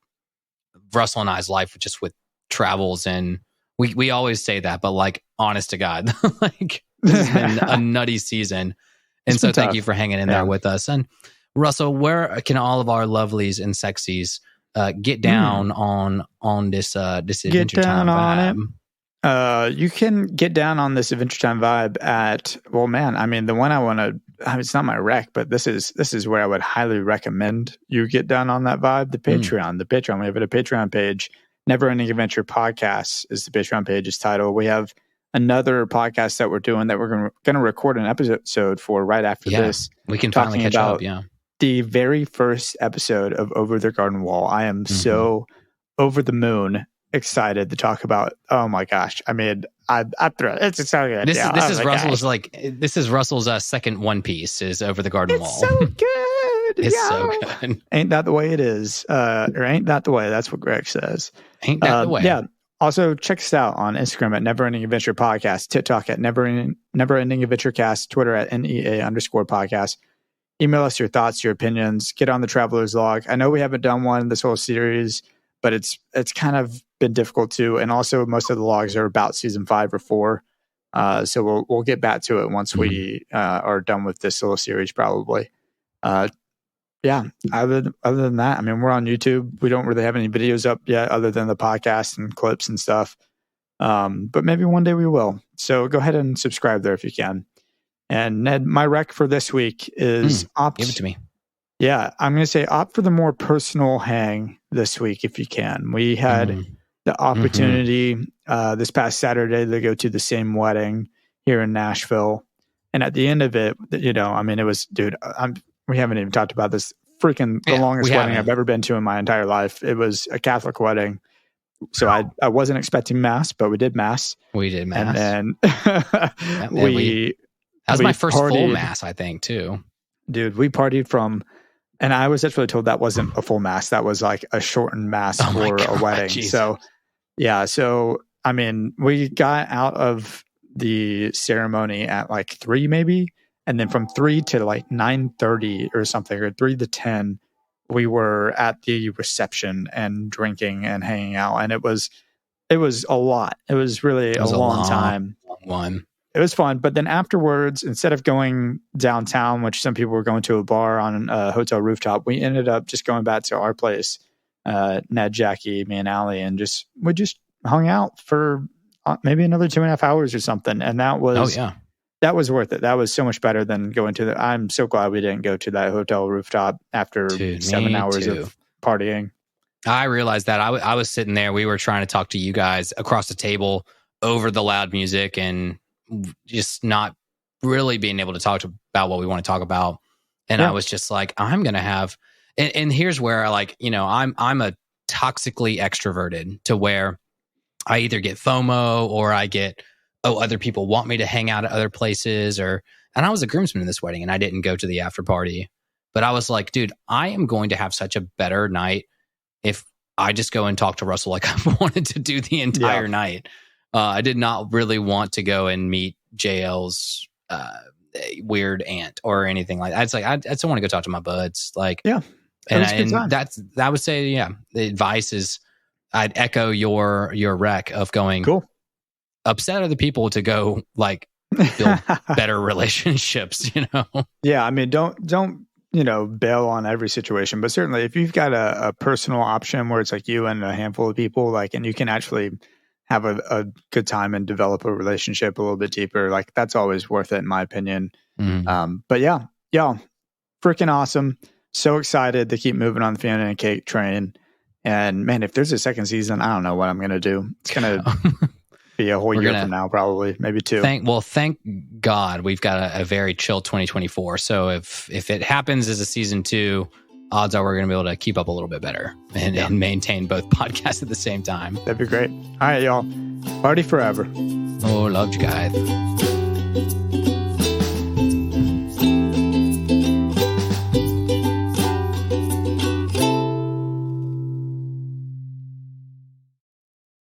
Russell and I's life, just with travels, and we always say that, but like, honest to God, like this has been a nutty season. And so thank you for hanging in there with us. And Russell, where can all of our lovelies and sexies get down on this Adventure Time vibe? You can get down on this Adventure Time vibe at, well, man, I mean, the one I want to, it's not my rec, but this is where I would highly recommend you get down on that vibe. The Patreon. We have a Patreon page. Never Ending Adventure Podcast is the Patreon page's title. We have another podcast that we're doing that we're going to record an episode for right after this. We can finally catch up. Yeah. The very first episode of Over the Garden Wall. I am so over the moon excited to talk about. Oh my gosh. I mean, it's so good. This is Russell's second One Piece is Over the Garden Wall. It's so good. It's so good. Ain't that the way it is? Or ain't that the way? That's what Greg says. Ain't that the way? Yeah. Also, check us out on Instagram at Never Ending Adventure Podcast, TikTok at Never Ending Adventure Cast, Twitter at NEA_podcast. Email us your thoughts, your opinions. Get on the Traveler's Log. I know we haven't done one this whole series, but it's kind of been difficult too. And also, most of the logs are about season 5 or 4. So we'll get back to it once we are done with this little series, probably. Yeah. Other than that, I mean, we're on YouTube. We don't really have any videos up yet, other than the podcast and clips and stuff. But maybe one day we will. So go ahead and subscribe there if you can. And Ned, my rec for this week is opt. Give it to me. Yeah, I'm going to say opt for the more personal hang this week if you can. We had the opportunity this past Saturday to go to the same wedding here in Nashville. And at the end of it, it was, dude, we haven't even talked about this. freaking the longest wedding I've ever been to in my entire life. It was a Catholic wedding. So I wasn't expecting mass, but we did mass. We did mass. And then that was my first full mass, I think, too. Dude, we partied from, and I was actually told that wasn't a full mass. That was like a shortened mass for a wedding. Jesus. So, yeah. So, I mean, we got out of the ceremony at like 3 maybe. And then from 3 to like 9:30 or something, or 3 to 10, we were at the reception and drinking and hanging out. And it was a lot. It was really a long time. Long one. It was fun. But then afterwards, instead of going downtown, which some people were going to a bar on a hotel rooftop, we ended up just going back to our place, Ned, Jackie, me, and Allie, and we just hung out for maybe another 2.5 hours or something. And that was, that was worth it. That was so much better than going to I'm so glad we didn't go to that hotel rooftop after 7 hours of partying. I realized that I was sitting there. We were trying to talk to you guys across the table over the loud music and just not really being able to talk about what we want to talk about. And I was just like, I'm going to have, and here's where I'm a toxically extroverted to where I either get FOMO or I get, other people want me to hang out at other places and I was a groomsman in this wedding and I didn't go to the after party, but I was like, dude, I am going to have such a better night if I just go and talk to Russell like I wanted to do the entire night. I did not really want to go and meet JL's weird aunt or anything like that. It's like I just want to go talk to my buds. Like, I would say, the advice is I'd echo your rec of going upset other people to go like build better relationships. Yeah, I mean, don't bail on every situation, but certainly if you've got a personal option where it's like you and a handful of people, like, and you can actually have a good time and develop a relationship a little bit deeper, like that's always worth it in my opinion. But yeah, freaking awesome. So excited to keep moving on the Fionna and Cake train. And man, if there's a second season, I don't know what I'm going to do. It's going to be a whole year from now, probably, maybe 2. Thank God we've got a very chill 2024. So if it happens as a season 2, odds are we're going to be able to keep up a little bit better and maintain both podcasts at the same time. That'd be great. All right, y'all. Party forever. Oh, love you guys.